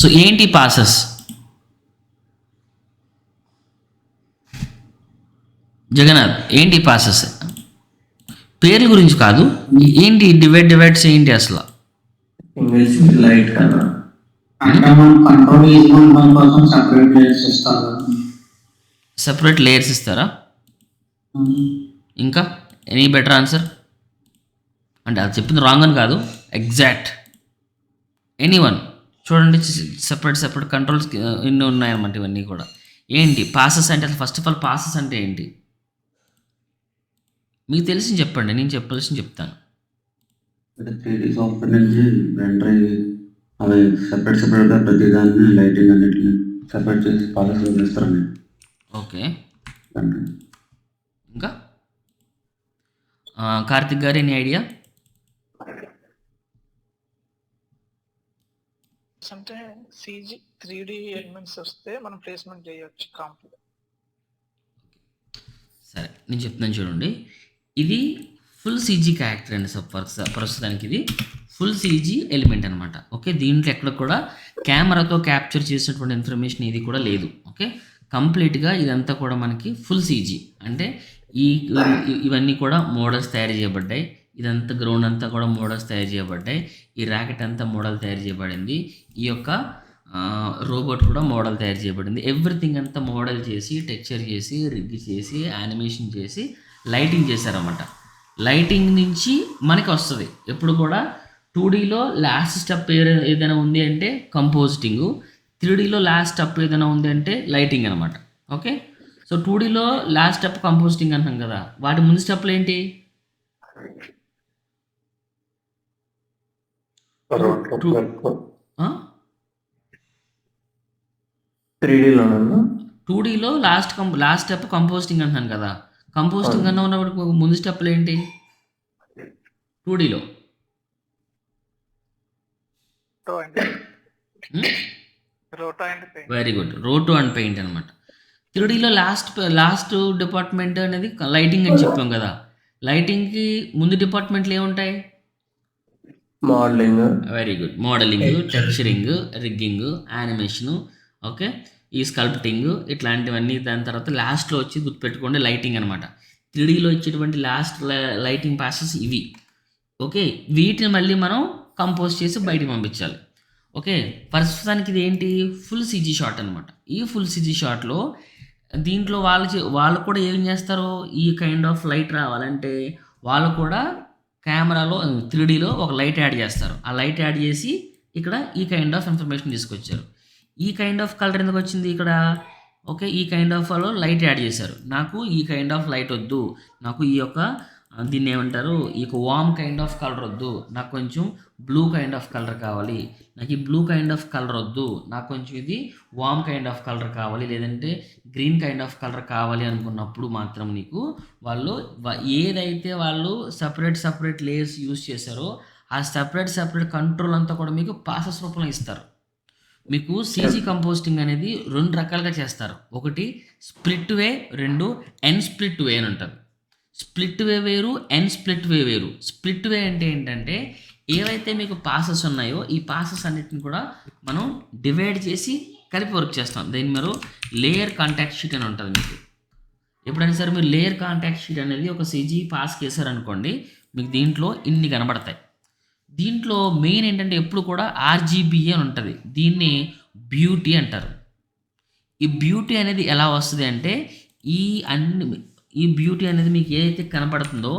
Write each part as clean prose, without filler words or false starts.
So ఏంటి passes? Jagannadh ఏంటి passes? పేర్ల గురించి కాదు, ఏంటి డివైడ్స్ ఏంటి అసలు? లైట్ కదా అంటే మనం కంట్రోల్ చేసుకోవడం కోసం సెపరేట్ లేయర్స్ ఇస్తారు. సెపరేట్ లేయర్స్ ఇస్తారా? ఇంకా ఎనీ బెటర్ ఆన్సర్? అంటే అది చెప్పింది రాంగ్ అని కాదు, ఎగ్జాక్ట్ ఎనీవన్. చూడండి, సెపరేట్ కంట్రోల్స్ ఎన్ని ఉన్నాయన్నమాట ఇవన్నీ కూడా. ఏంటి పాసెస్ అంటే? అసలు ఫస్ట్ ఆఫ్ ఆల్ పాసెస్ అంటే ఏంటి మీకు తెలిసి చెప్పండి, నేను చెప్పాల్సింది చెప్తాను. సాఫ్ట్వేర్ నుంచి ఎంటర్ అవి సెపరేట్గా ప్రతి దాన్ని లైటింగ్ అన్నిటిని సెపరేట్ చేసి పాలసీ చేస్తారండి. ఓకే, ఇంకా కార్తిక్ గారు ఎనీ ఐడియా? అంటే CG 3D ఎలిమెంట్స్ వస్తే మనం ప్లేస్మెంట్ చేయొచ్చు కాంప్లో. సరే, నేను చెప్తున్నాను చూడండి. ఇది ఫుల్ CG క్యారెక్టర్ అండి. ప్రస్తుతానికి ఇది ఫుల్ CG ఎలిమెంట్ అనమాట. ఓకే, దీంట్లో ఎక్కడ కూడా కెమెరాతో క్యాప్చర్ చేసినటువంటి ఇన్ఫర్మేషన్ ఇది కూడా లేదు. ఓకే, కంప్లీట్గా ఇదంతా కూడా మనకి ఫుల్ CG. అంటే ఇవన్నీ కూడా మోడల్స్ తయారు చేయబడ్డాయి. ఇదంతా గ్రౌండ్ అంతా కూడా మోడల్స్ తయారు చేయబడ్డాయి. ఈ ర్యాకెట్ అంతా మోడల్ తయారు చేయబడింది. ఈ యొక్క రోబోట్ కూడా మోడల్ తయారు చేయబడింది. ఎవ్రీథింగ్ అంతా మోడల్ చేసి, టెక్స్చర్ చేసి, రిగ్ చేసి, యానిమేషన్ చేసి, లైటింగ్ చేశారన్నమాట. లైటింగ్ నుంచి మనకి వస్తుంది ఎప్పుడు కూడా 2Dలో లాస్ట్ స్టెప్ ఏదైనా ఉంది అంటే కంపోజిటింగ్, 3Dలో లాస్ట్ స్టెప్ ఏదైనా ఉంది అంటే లైటింగ్ అనమాట. ఓకే, సో 2Dలో లాస్ట్ స్టెప్ కంపోజిటింగ్ అంటాం కదా, వాటి ముందు స్టెప్లు ఏంటి? 2Dలో లాస్ట్ స్టెప్ కంపోజిటింగ్ అంటున్నాను కదా. కంపోజిటింగ్ అన్న ఉన్నప్పుడు ముందు స్టెప్లు ఏంటి 2Dలో? Very good, roto and paint అనమాట. 3Dలో లాస్ట్ డిపార్ట్మెంట్ అనేది లైటింగ్ అని చెప్పాం కదా. లైటింగ్కి ముందు డిపార్ట్మెంట్లు ఏముంటాయి? Modelling. Very good, modelling, texturing, rigging, animation, okay, ఈ స్కల్ప్టింగ్, ఇట్లాంటివన్నీ. దాని తర్వాత లాస్ట్లో వచ్చి గుర్తుపెట్టుకోండి లైటింగ్ అనమాట. 3Dలో వచ్చేటువంటి లాస్ట్ లైటింగ్ ప్రాసెస్ ఇవి. ఓకే, వీటిని మళ్ళీ మనం కంపోజ్ చేసి బయటికి పంపించాలి. ఓకే, ప్రస్తుతానికి ఇది ఏంటి? ఫుల్ CG షాట్ అనమాట. ఈ ఫుల్ CG షాట్లో దీంట్లో వాళ్ళు కూడా ఏం చేస్తారు? ఈ కైండ్ ఆఫ్ లైట్ రావాలంటే వాళ్ళు కూడా కెమెరాలో 3Dలో ఒక లైట్ యాడ్ చేస్తారు. ఆ లైట్ యాడ్ చేసి ఇక్కడ ఈ కైండ్ ఆఫ్ ఇన్ఫర్మేషన్ తీసుకొచ్చారు. ఈ కైండ్ ఆఫ్ కలర్ ఎందుకు వచ్చింది ఇక్కడ? ఓకే, ఈ కైండ్ ఆఫ్ వాళ్ళు లైట్ యాడ్ చేశారు. నాకు ఈ కైండ్ ఆఫ్ లైట్ వద్దు, నాకు ఈ యొక్క దీన్ని ఏమంటారు, ఈ వామ్ కైండ్ ఆఫ్ కలర్ వద్దు, నాకు కొంచెం బ్లూ కైండ్ ఆఫ్ కలర్ కావాలి, నాకు ఈ బ్లూ కైండ్ ఆఫ్ కలర్ వద్దు, నాకు కొంచెం ఇది వామ్ కైండ్ ఆఫ్ కలర్ కావాలి, లేదంటే గ్రీన్ కైండ్ ఆఫ్ కలర్ కావాలి అనుకున్నప్పుడు మాత్రం నీకు వాళ్ళు ఏదైతే వాళ్ళు సపరేట్ లేయర్స్ యూజ్ చేశారో ఆ సపరేట్ కంట్రోల్ అంతా కూడా మీకు ప్రాసెస్ రూపంలో ఇస్తారు. మీకు CG కంపోజిటింగ్ అనేది 2 రకాలుగా చేస్తారు. ఒకటి స్ప్లిట్ వే, 2 ఎన్ స్ప్లిట్ వే అని ఉంటుంది. స్ప్లిట్ వే వేరు, ఎన్ స్ప్లిట్ వే వేరు. స్ప్లిట్ వే అంటే ఏంటంటే ఏవైతే మీకు పాసెస్ ఉన్నాయో ఈ పాసెస్ అన్నిటిని కూడా మనం డివైడ్ చేసి కలిపి వర్క్ చేస్తాం. దీన్ని మీరు లేయర్ కాంటాక్ట్ షీట్ అని ఉంటుంది. మీకు ఎప్పుడైనా సరే మీరు లేయర్ కాంటాక్ట్ షీట్ అనేది ఒక CG పాస్ చేశారనుకోండి, మీకు దీంట్లో ఇన్ని కనబడతాయి. దీంట్లో మెయిన్ ఏంటంటే ఎప్పుడు కూడా RGB అని ఉంటుంది. దీన్ని బ్యూటీ అంటారు. ఈ బ్యూటీ అనేది ఎలా వస్తుంది అంటే ఈ బ్యూటీ అనేది మీకు ఏదైతే కనపడుతుందో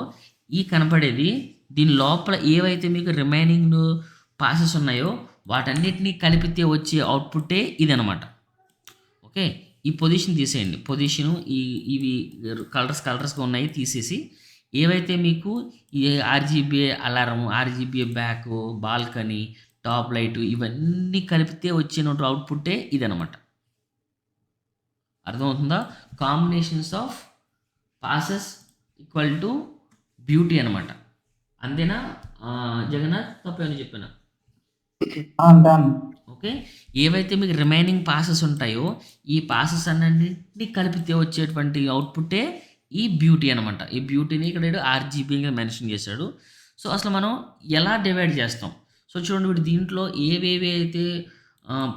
ఈ కనపడేది దీని లోపల ఏవైతే మీకు రిమైనింగ్ పాసెస్ ఉన్నాయో వాటన్నిటినీ కలిపితే వచ్చే అవుట్పుట్టే ఇది అనమాట. ఓకే, ఈ పొజిషన్ తీసేయండి. పొజిషను ఇవి కలర్స్గా ఉన్నాయి తీసేసి ఏవైతే మీకు ఈ RGBA alarm, RGBA back, balcony, top light ఇవన్నీ కలిపితే వచ్చిన అవుట్పుట్టే ఇదనమాట. అర్థమవుతుందా? Combinations of passes equal to beauty అనమాట. అంతేనా జగన్నాథ్? తప్పేమని చెప్పాను? ఓకే, ఏవైతే మీకు రిమైనింగ్ పాసెస్ ఉంటాయో ఈ పాసెస్ అన్నింటినీ కలిపితే వచ్చేటువంటి అవుట్పుట్టే ఈ బ్యూటీ అనమాట. ఈ బ్యూటీని ఇక్కడ RGBగా మెన్షన్ చేశాడు. సో అసలు మనం ఎలా డివైడ్ చేస్తాం? సో చూడండి, వీటి దీంట్లో ఏవేవి అయితే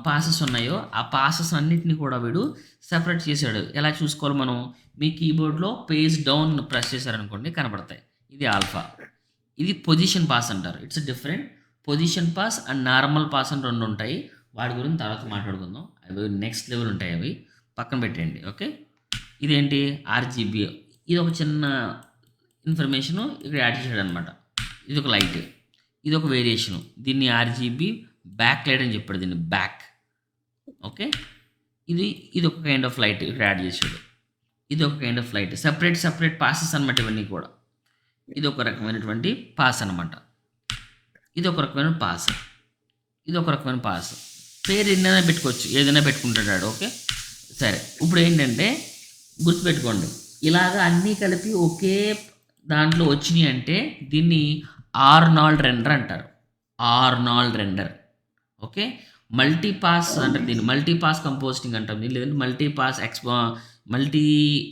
పాసెస్ ఉన్నాయో ఆ పాసెస్ అన్నిటిని కూడా వీడు సెపరేట్ చేశాడు. ఎలా చూసుకోవాలి మనం? మీ కీబోర్డ్లో పేజ్ డౌన్ ప్రెస్ చేశారనుకోండి కనబడతాయి. ఇది ఆల్ఫా, ఇది పొజిషన్ పాస్ అంటారు. It's different. Position pass and normal pass అని 2 ఉంటాయి. వాటి గురించి తర్వాత మాట్లాడుకుందాం. అవి నెక్స్ట్ లెవెల్ ఉంటాయి, అవి పక్కన పెట్టండి. ఓకే, ఇదేంటి? ఆర్జీబీ. ఇది ఒక చిన్న ఇన్ఫర్మేషను ఇక్కడ యాడ్ చేశాడు అనమాట. ఇది ఒక లైట్, ఇది ఒక వేరియేషను. దీన్ని ఆర్జీబీ బ్యాక్ లైట్ అని చెప్పాడు, దీన్ని బ్యాక్. ఓకే, ఇది ఒక కైండ్ ఆఫ్ లైట్ ఇక్కడ యాడ్ చేశాడు. ఇది ఒక kind of light. Separate passes అనమాట ఇవన్నీ కూడా. ఇది ఒక రకమైనటువంటి పాస్ అనమాట. ఇది ఒక రకమైన పాస్, ఇది ఒక రకమైన పాస్. పేరు ఎన్నైనా పెట్టుకోవచ్చు, ఏదైనా పెట్టుకుంటాడు. ఓకే, సరే. ఇప్పుడు ఏంటంటే గుర్తుపెట్టుకోండి, ఇలాగా అన్నీ కలిపి ఒకే దాంట్లో వచ్చినాయి అంటే దీన్ని ఆర్నాల్డ్ రెండర్ అంటారు. Arnold render. Okay, multi pass అంటారు దీన్ని. మల్టీ పాస్ కంపోజిటింగ్ అంటాం దీన్ని, లేదంటే మల్టీ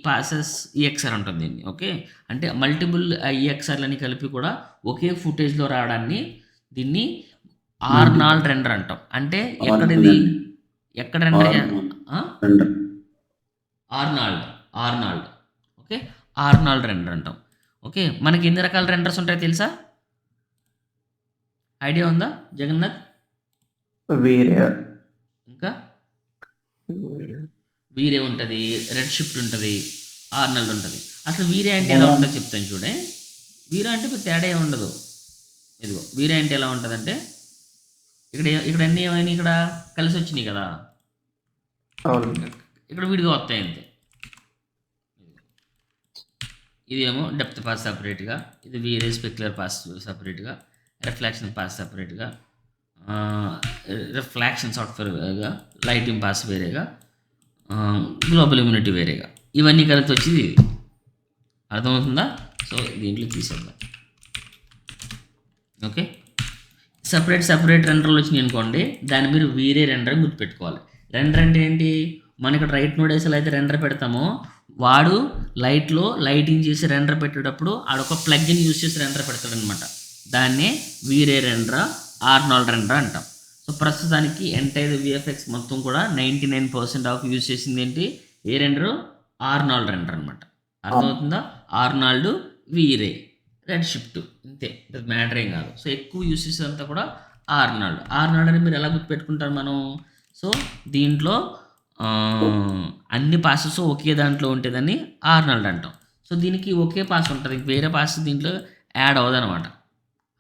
పాసెస్ ఈఎక్స్ఆర్ అంటాం దీన్ని. ఓకే, అంటే మల్టిపుల్ ఈఎక్స్ఆర్లని కలిపి కూడా ఒకే ఫుటేజ్లో రావడాన్ని దీన్ని ఆర్నాల్డ్ రెండర్ అంటాం. అంటే ఎక్కడ render? Arnold. Okay, Arnold render అంటాం. ఓకే, మనకి ఎన్ని రకాల రెండర్స్ ఉంటాయో తెలుసా? ఐడియా ఉందా జగన్నాథ్? ఇంకా వీరే ఉంటుంది, రెడ్ షిఫ్ట్ ఉంటుంది, ఆర్నాల్డ్ ఉంటుంది. అసలు వీరే అంటే ఎలా ఉంటుందో చెప్తాను చూడే. వీరే అంటే ఇప్పుడు తేడా ఏమి ఉండదు. ఇదిగో వీరే అంటే ఎలా ఉంటుందంటే ఇక్కడ అన్నీ ఏమైనా ఇక్కడ కలిసి వచ్చినాయి కదా, ఇక్కడ విడిగా వస్తాయి అంతే. ఇదేమో డెప్త్ పాస్ సపరేట్గా, ఇది వీరే స్పెక్యులర్ పాస్ సపరేట్గా, రిఫ్లెక్షన్ పాస్ సపరేట్గా, రిఫ్లెక్షన్ సాఫ్ట్వేర్గా, లైటింగ్ పాస్ వేరేగా, గ్లోబల్ ఇమ్యూనిటీ వేరేగా, ఇవన్నీ కలిసి వచ్చేది ఇది. అర్థమవుతుందా? సో దీంట్లో తీసేద్దాం. ఓకే, సపరేట్ రెండర్లు వచ్చినాయి అనుకోండి, దాన్ని మీరు వీరే రెండర్ గుర్తుపెట్టుకోవాలి. రెండర్ అంటే ఏంటి? మన ఇక్కడ రైట్ నోడ్ వేసి అయితే రెండర్ పెడతామో, వాడు లైటింగ్ చేసి రెండర్ పెట్టేటప్పుడు ఆడొక ప్లగ్ని యూజ్ చేసి రెండర్ పెడతాడు అనమాట. దాన్నే వీరే రెండర్, ఆర్నాల్డ్ రెండర్ అంటాం. సో ప్రస్తుతానికి ఎంటైర్ విఎఫ్ఎక్స్ మొత్తం కూడా 99% ఆఫ్ యూజ్ చేసింది ఏంటి? ఏ రెండరు? ఆర్నాల్డ్ రెండర్ అనమాట. అర్థమవుతుందా? ఆర్నాల్డ్, వీరే, రెడ్ షిఫ్ట్, ఇంతే. మ్యాటర్ ఏం కాదు. సో ఎక్కువ యూజ్ చేసేదంతా కూడా ఆర్నాల్డ్. ఆర్నాల్డ్ అని మీరు ఎలా గుర్తుపెట్టుకుంటారు మనం? సో దీంట్లో అన్ని పాసెస్ ఒకే దాంట్లో ఉంటుందని ఆర్నాల్డ్ అంటాం. సో దీనికి ఒకే పాస్ ఉంటుంది, వేరే పాస్ దీంట్లో యాడ్ అవ్వదు అనమాట.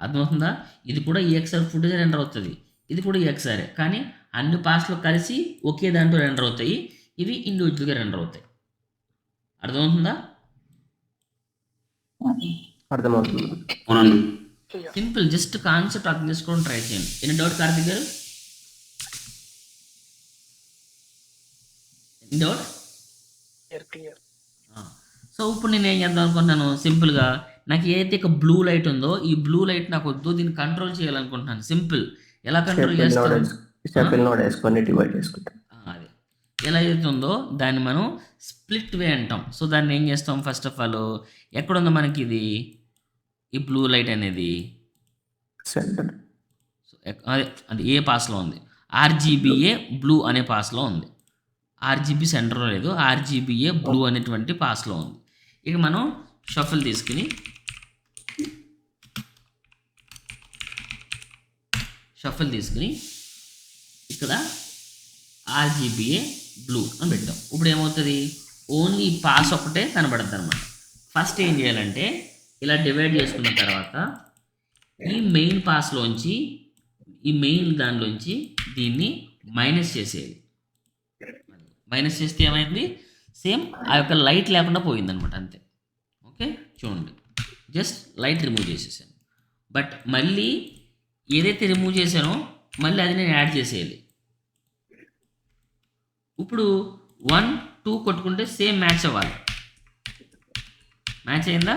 అర్థమవుతుందా? ఇది కూడా ఈఎక్స్ఆర్ ఫుటేజ్ రెండర్ అవుతుంది, ఇది కూడా ఈఎక్స్ఆర్, కానీ అన్ని పాస్లు కలిసి ఒకే దాంట్లో రెండర్ అవుతాయి, ఇవి ఇండివిజువల్గా రెండర్ అవుతాయి. అర్థమవుతుందా? అర్థమవుతుంది. సింపుల్, జస్ట్ కాన్సెప్ట్ అర్థం చేసుకోవడం ట్రై చేయండి. ఎన్ని డౌట్ కార్తీక్ గారు? డౌట్? క్లియర్. సో ఇప్పుడు నేను ఏం చేద్దాం అనుకుంటున్నాను, సింపుల్గా నాకు ఏదైతే ఇక బ్లూ లైట్ ఉందో, ఈ బ్లూ లైట్ నాకు వద్దు, దీన్ని కంట్రోల్ చేయాలనుకుంటున్నాను. సింపుల్, ఎలా కంట్రోల్ చేస్తాం? అదే ఎలా అవుతుందో దాన్ని మనం స్ప్లిట్ వే అంటాం. సో దాన్ని ఏం చేస్తాం? ఫస్ట్ ఆఫ్ ఆల్ ఎక్కడుందో మనకి ఇది ఈ బ్లూ లైట్ అనేది సెంటర్. సో అది ఏ పాస్లో ఉంది? ఆర్జీబీఏ బ్లూ అనే పాస్లో ఉంది. ఆర్జీబీ సెంటర్లో లేదు, ఆర్జీబీఏ బ్లూ అనేటువంటి పాస్లో ఉంది. ఇక మనం షఫల్ తీసుకుని ఇక్కడ ఆర్జీబీఏ బ్లూ అని పెట్టాం. ఇప్పుడు ఏమవుతుంది? ఓన్లీ పాస్ ఒకటే కనబడుతుంది అనమాట. ఫస్ట్ ఏం చేయాలంటే ఇలా డివైడ్ చేసుకున్న తర్వాత ఈ మెయిన్ పాస్లోంచి, ఈ మెయిన్ దానిలోంచి దీన్ని మైనస్ చేసేది. మైనస్ చేస్తే ఏమైంది? సేమ్ ఆ యొక్క లైట్ లేకుండా పోయిందనమాట, అంతే. ఓకే, చూడండి, జస్ట్ లైట్ రిమూవ్ చేసేసాను. బట్ మళ్ళీ ఏదైతే రిమూవ్ చేశానో మళ్ళీ అది నేను యాడ్ చేసేయాలి. ఇప్పుడు 1, 2 కొట్టుకుంటే సేమ్ మ్యాచ్ అవ్వాలి. మ్యాచ్ అయిందా?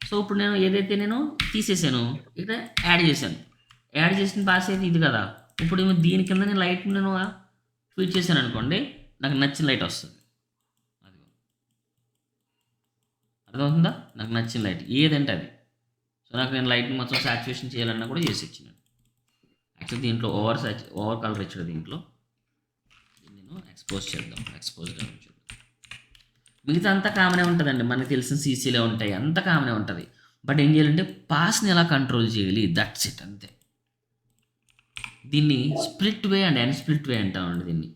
సో ఇప్పుడు నేను ఏదైతే నేను తీసేసాను ఇక్కడ యాడ్ చేశాను. యాడ్ చేసిన పాస్ అయితే ఇది కదా. ఇప్పుడు దీని కింద నేను లైట్ నేను ఫీడ్ చేశాను అనుకోండి, నాకు నచ్చిన లైట్ వస్తుంది. అది అర్థమవుతుందా? నాకు నచ్చిన లైట్ ఏదంటే అది. సో నాకు నేను లైట్ని మొత్తం సాచురేషన్ చేయాలన్నా కూడా చేసి ఇచ్చినాను. యాక్చువల్లీ దీంట్లో ఓవర్ కలర్ ఇచ్చాడు దీంట్లో. నేను ఎక్స్పోజ్ చేద్దాం. మిగతా అంతా కామనే ఉంటుందండి, మనకు తెలిసిన సీసీలే ఉంటాయి, అంత కామనే ఉంటుంది. బట్ ఏం చేయాలంటే పాస్ని ఎలా కంట్రోల్ చేయాలి, దట్స్ ఇట్, అంతే. దీన్ని స్ప్లిట్ వే అండ్ అన్స్ప్లిట్ వే అంటామండి. దీన్ని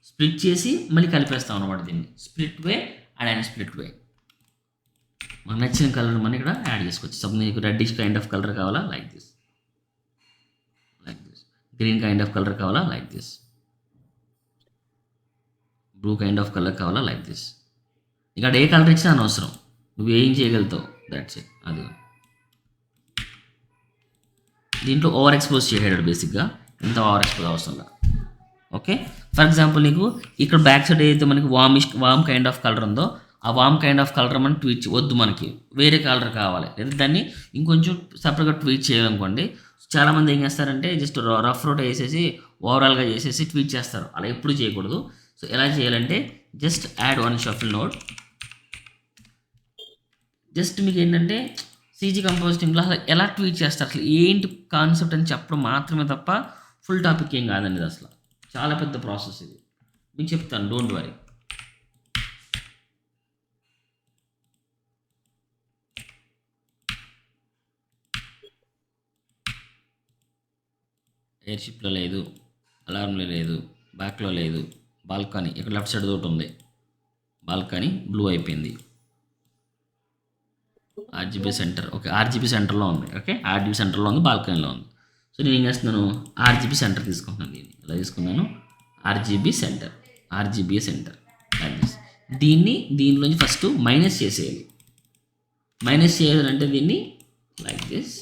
స్ప్లిట్ చేసి మళ్ళీ కలిపేస్తాం అనమాట. దీన్ని స్ప్లిట్ వే అండ్ అన్స్ప్లిట్ వే. మనకు నచ్చిన కలర్ మనం ఇక్కడ యాడ్ చేసుకోవచ్చు. సపోజ్ మీకు రెడ్డిష్ కైండ్ ఆఫ్ కలర్ కావాలా, like this. Green kind of colour కావాలా, like this. Blue kind of colour కావాలా, లైక్ దిస్. ఇక్కడ ఏ కలర్ ఇచ్చినా అనవసరం, నువ్వు ఏం చేయగలుగుతావు, దట్స్ ఇట్. అది దీంట్లో ఓవర్ ఎక్స్పోజ్ చేయడాడు బేసిక్గా, ఇంత ఓవర్ ఎక్స్పోజ్ అవసరం లేదు. ఓకే, ఫర్ ఎగ్జాంపుల్ నీకు ఇక్కడ బ్యాక్ సైడ్ ఏదైతే మనకి వామ్ కైండ్ ఆఫ్ కలర్ ఉందో, ఆ వామ్ కైండ్ ఆఫ్ కలర్ మనం ట్వీట్ వద్దు, మనకి వేరే కలర్ కావాలి, లేదా దాన్ని ఇంకొంచెం సపరేట్గా ట్వీట్ చేయాలనుకోండి. చాలామంది ఏం చేస్తారంటే జస్ట్ రఫ్ రోట్ వేసేసి ఓవరాల్గా చేసేసి ట్వీట్ చేస్తారు. అలా ఎప్పుడు చేయకూడదు. సో ఎలా చేయాలంటే just add one shuffle node. Just మీకు ఏంటంటే సీజీ కంపోజిటింగ్లో అసలు ఎలా ట్వీట్ చేస్తారు, అసలు ఏంటి కాన్సెప్ట్ అని చెప్పడం మాత్రమే తప్ప ఫుల్ టాపిక్ ఏం కాదండి ఇది. అసలు చాలా పెద్ద ప్రాసెస్ ఇది, మీకు చెప్తాను, డోంట్ వరీ. ఎయిర్షిప్లో లేదు, అలారంలో లేదు, బ్యాక్లో లేదు, బాల్కనీ ఇక్కడ లెఫ్ట్ సైడ్ తోటి ఉంది, బాల్కనీ బ్లూ అయిపోయింది. ఆర్జీబీ సెంటర్, ఓకే, ఆర్జీబీ సెంటర్లో ఉంది. ఓకే, ఆర్జీబీ సెంటర్లో ఉంది, బాల్కనీలో ఉంది. సో నేను ఏం చేస్తున్నాను, ఆర్జీబీ సెంటర్ తీసుకుంటున్నాను. దీన్ని ఎలా తీసుకున్నాను, ఆర్జీబీ సెంటర్, ఆర్జీబీ సెంటర్. దీన్ని దీనిలోంచి ఫస్ట్ మైనస్ చేసేయాలి. మైనస్ చేయాలంటే దీన్ని లైక్ దిస్,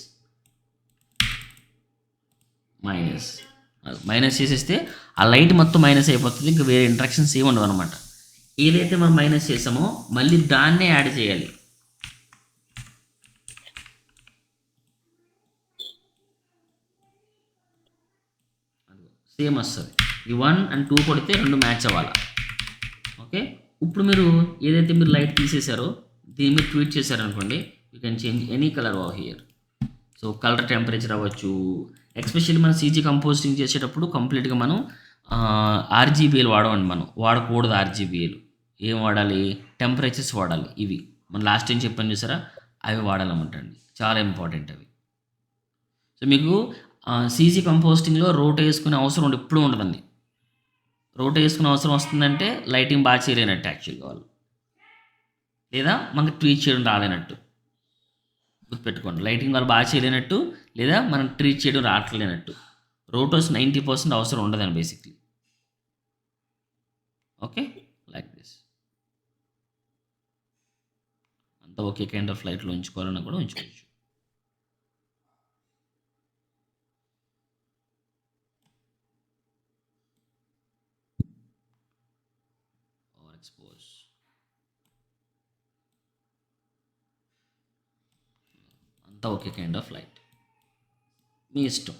మైనస్ చేసేస్తే ఆ లైట్ మొత్తం మైనస్ అయిపోతుంది, ఇంకా వేరే ఇంట్రాక్షన్స్ ఏమి ఉండవు అనమాట. ఏదైతే మనం మైనస్ చేసామో మళ్ళీ దాన్నే యాడ్ చేయాలి. సేమ్ వస్తుంది. ఈ 1 and 2 కొడితే 2 మ్యాచ్ అవ్వాలి. ఓకే, ఇప్పుడు మీరు ఏదైతే మీరు లైట్ తీసేశారో దీన్ని మీరు ట్వీట్ చేశారనుకోండి, you can change any colour over here. So colour temperature అవ్వచ్చు. ఎస్పెషల్లీ మనం సీజీ కంపోజిటింగ్ చేసేటప్పుడు కంప్లీట్గా మనం ఆర్జీబీఎల్ వాడమండి, మనం వాడకూడదు. ఆర్జీబీఎల్ ఏం వాడాలి, టెంపరేచర్స్ వాడాలి. ఇవి మనం లాస్ట్ టైం చెప్పాను చూసారా, అవి వాడాలన్నమాట అండి, చాలా ఇంపార్టెంట్ అవి. సో మీకు సీజీ కంపోజిటింగ్లో రోట్ వేసుకునే అవసరం ఎప్పుడూ ఉండదండి. రోట్ వేసుకునే అవసరం వస్తుందంటే లైటింగ్ బాగా చేయలేనట్టు యాక్చువల్గా వాళ్ళు, లేదా మనకి ట్వీట్ చేయడం రాలేనట్టు. గుర్తుపెట్టుకోండి, లైటింగ్ వాళ్ళు బాగా చేయలేనట్టు, లేదా మనం ట్రీట్ చేయడం రావట్లేనట్టు. రోటోస్ 90% అవసరం ఉండదండి బేసిక్లీ. Okay, like this. అంతా ఒకే కైండ్ ఆఫ్ లైట్లో ఉంచుకోవాలన్నా కూడా ఉంచుకోవచ్చు. ఓవర్ ఎక్స్పోజ్, అంతా ఒకే కైండ్ ఆఫ్ లైట్, మీ ఇష్టం.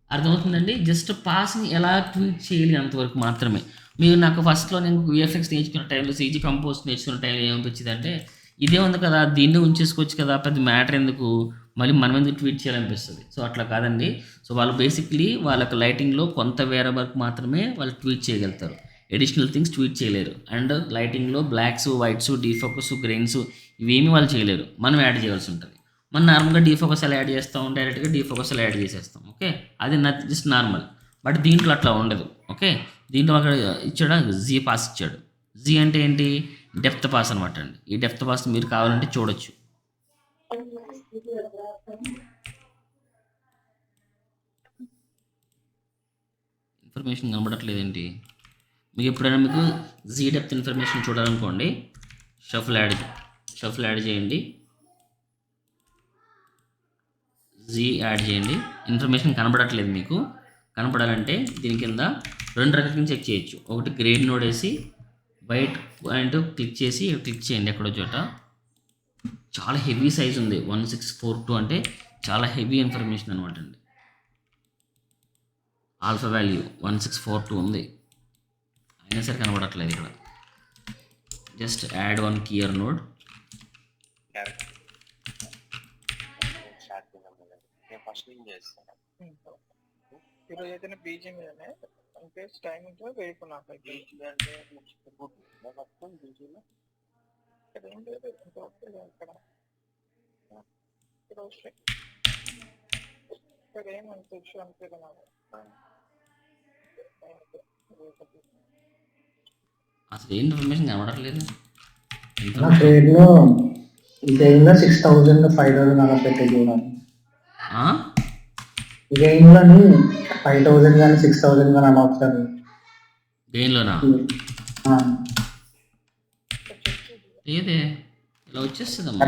అర్థమవుతుందండి. జస్ట్ పాస్ని ఎలా ట్వీట్ చేయాలి అంతవరకు మాత్రమే. మీరు నాకు ఫస్ట్లో నేను విఎఫ్ఎక్స్ నేర్చుకున్న టైంలో, సీజీ కంపోజ్ నేర్చుకున్న టైంలో ఏమనిపించింది అంటే, ఇదే ఉంది కదా, దీన్ని ఉంచేసుకోవచ్చు కదా, పెద్ద మ్యాటర్ ఎందుకు, మళ్ళీ మనం ఎందుకు ట్వీట్ చేయాలనిపిస్తుంది. సో అట్లా కాదండి. సో వాళ్ళు బేసిక్లీ వాళ్ళకి లైటింగ్లో కొంత వేరే వరకు మాత్రమే వాళ్ళు ట్వీట్ చేయగలుగుతారు, ఎడిషనల్ థింగ్స్ ట్వీట్ చేయలేరు. అండ్ లైటింగ్లో బ్లాక్స్, వైట్స్, డీఫోకస్, గ్రెయిన్స్ ఇవేమీ వాళ్ళు చేయలేరు, మనం యాడ్ చేయాల్సి ఉంటుంది. మనం నార్మల్గా డీఫోకస్ ఎలా యాడ్ చేస్తాం, డైరెక్ట్గా డీఫోకస్ ఎలా యాడ్ చేసేస్తాం. ఓకే, అది జస్ట్ నార్మల్. బట్ దీంట్లో అట్లా ఉండదు. ఓకే, దీంట్లో అక్కడ ఇచ్చాడు జీ పాస్ ఇచ్చాడు. జీ అంటే ఏంటి, డెప్త్ పాస్ అనమాట అండి. ఈ డెప్త్ పాస్ మీరు కావాలంటే చూడొచ్చు. ఇన్ఫర్మేషన్ కనబడట్లేదేంటి మీకు? ఎప్పుడైనా మీకు జీ డెప్త్ ఇన్ఫర్మేషన్ చూడాలనుకోండి, షఫుల్ యాడ్ చేయండి, జీ యాడ్ చేయండి. ఇన్ఫర్మేషన్ కనబడట్లేదు మీకు, కనపడాలంటే దీని కింద 2 రకాల చెక్ చేయొచ్చు. ఒకటి గ్రేడ్ నోడ్ వేసి వైట్ పాయింట్ క్లిక్ చేసి క్లిక్ చేయండి ఎక్కడో చోట. చాలా హెవీ సైజ్ ఉంది, 1642 అంటే చాలా హెవీ ఇన్ఫర్మేషన్ అనమాట అండి. ఆల్ఫా వాల్యూ 1642 ఉంది, అయినా సరే కనబడట్లేదు ఇక్కడ. Just add one keyer node. ఈరోజు అయితే బీజింగ్ అంటే టైం ఉంటే రేపు నాకు అయితే ఇక్కడ ఏం లేదు ఇంకా వస్తుంది అక్కడ ఇక్కడ వస్తాయి ఇక్కడ ఏమంత ఇష్యూ అనిపించదు నాకు అసలు ఏ ఇన్ఫర్మేషన్ కనబడట్లేదు. నా ట్రేడ్లో గెయిన్లో 6,000 5,000 అలా పెట్టి చూడాలి. గెయిన్లోని 5,000 కానీ 6,000 కానీ అలా వస్తుంది. గెయిన్లోనా? లేదే, ఇలా వచ్చేస్తుందమ్మా.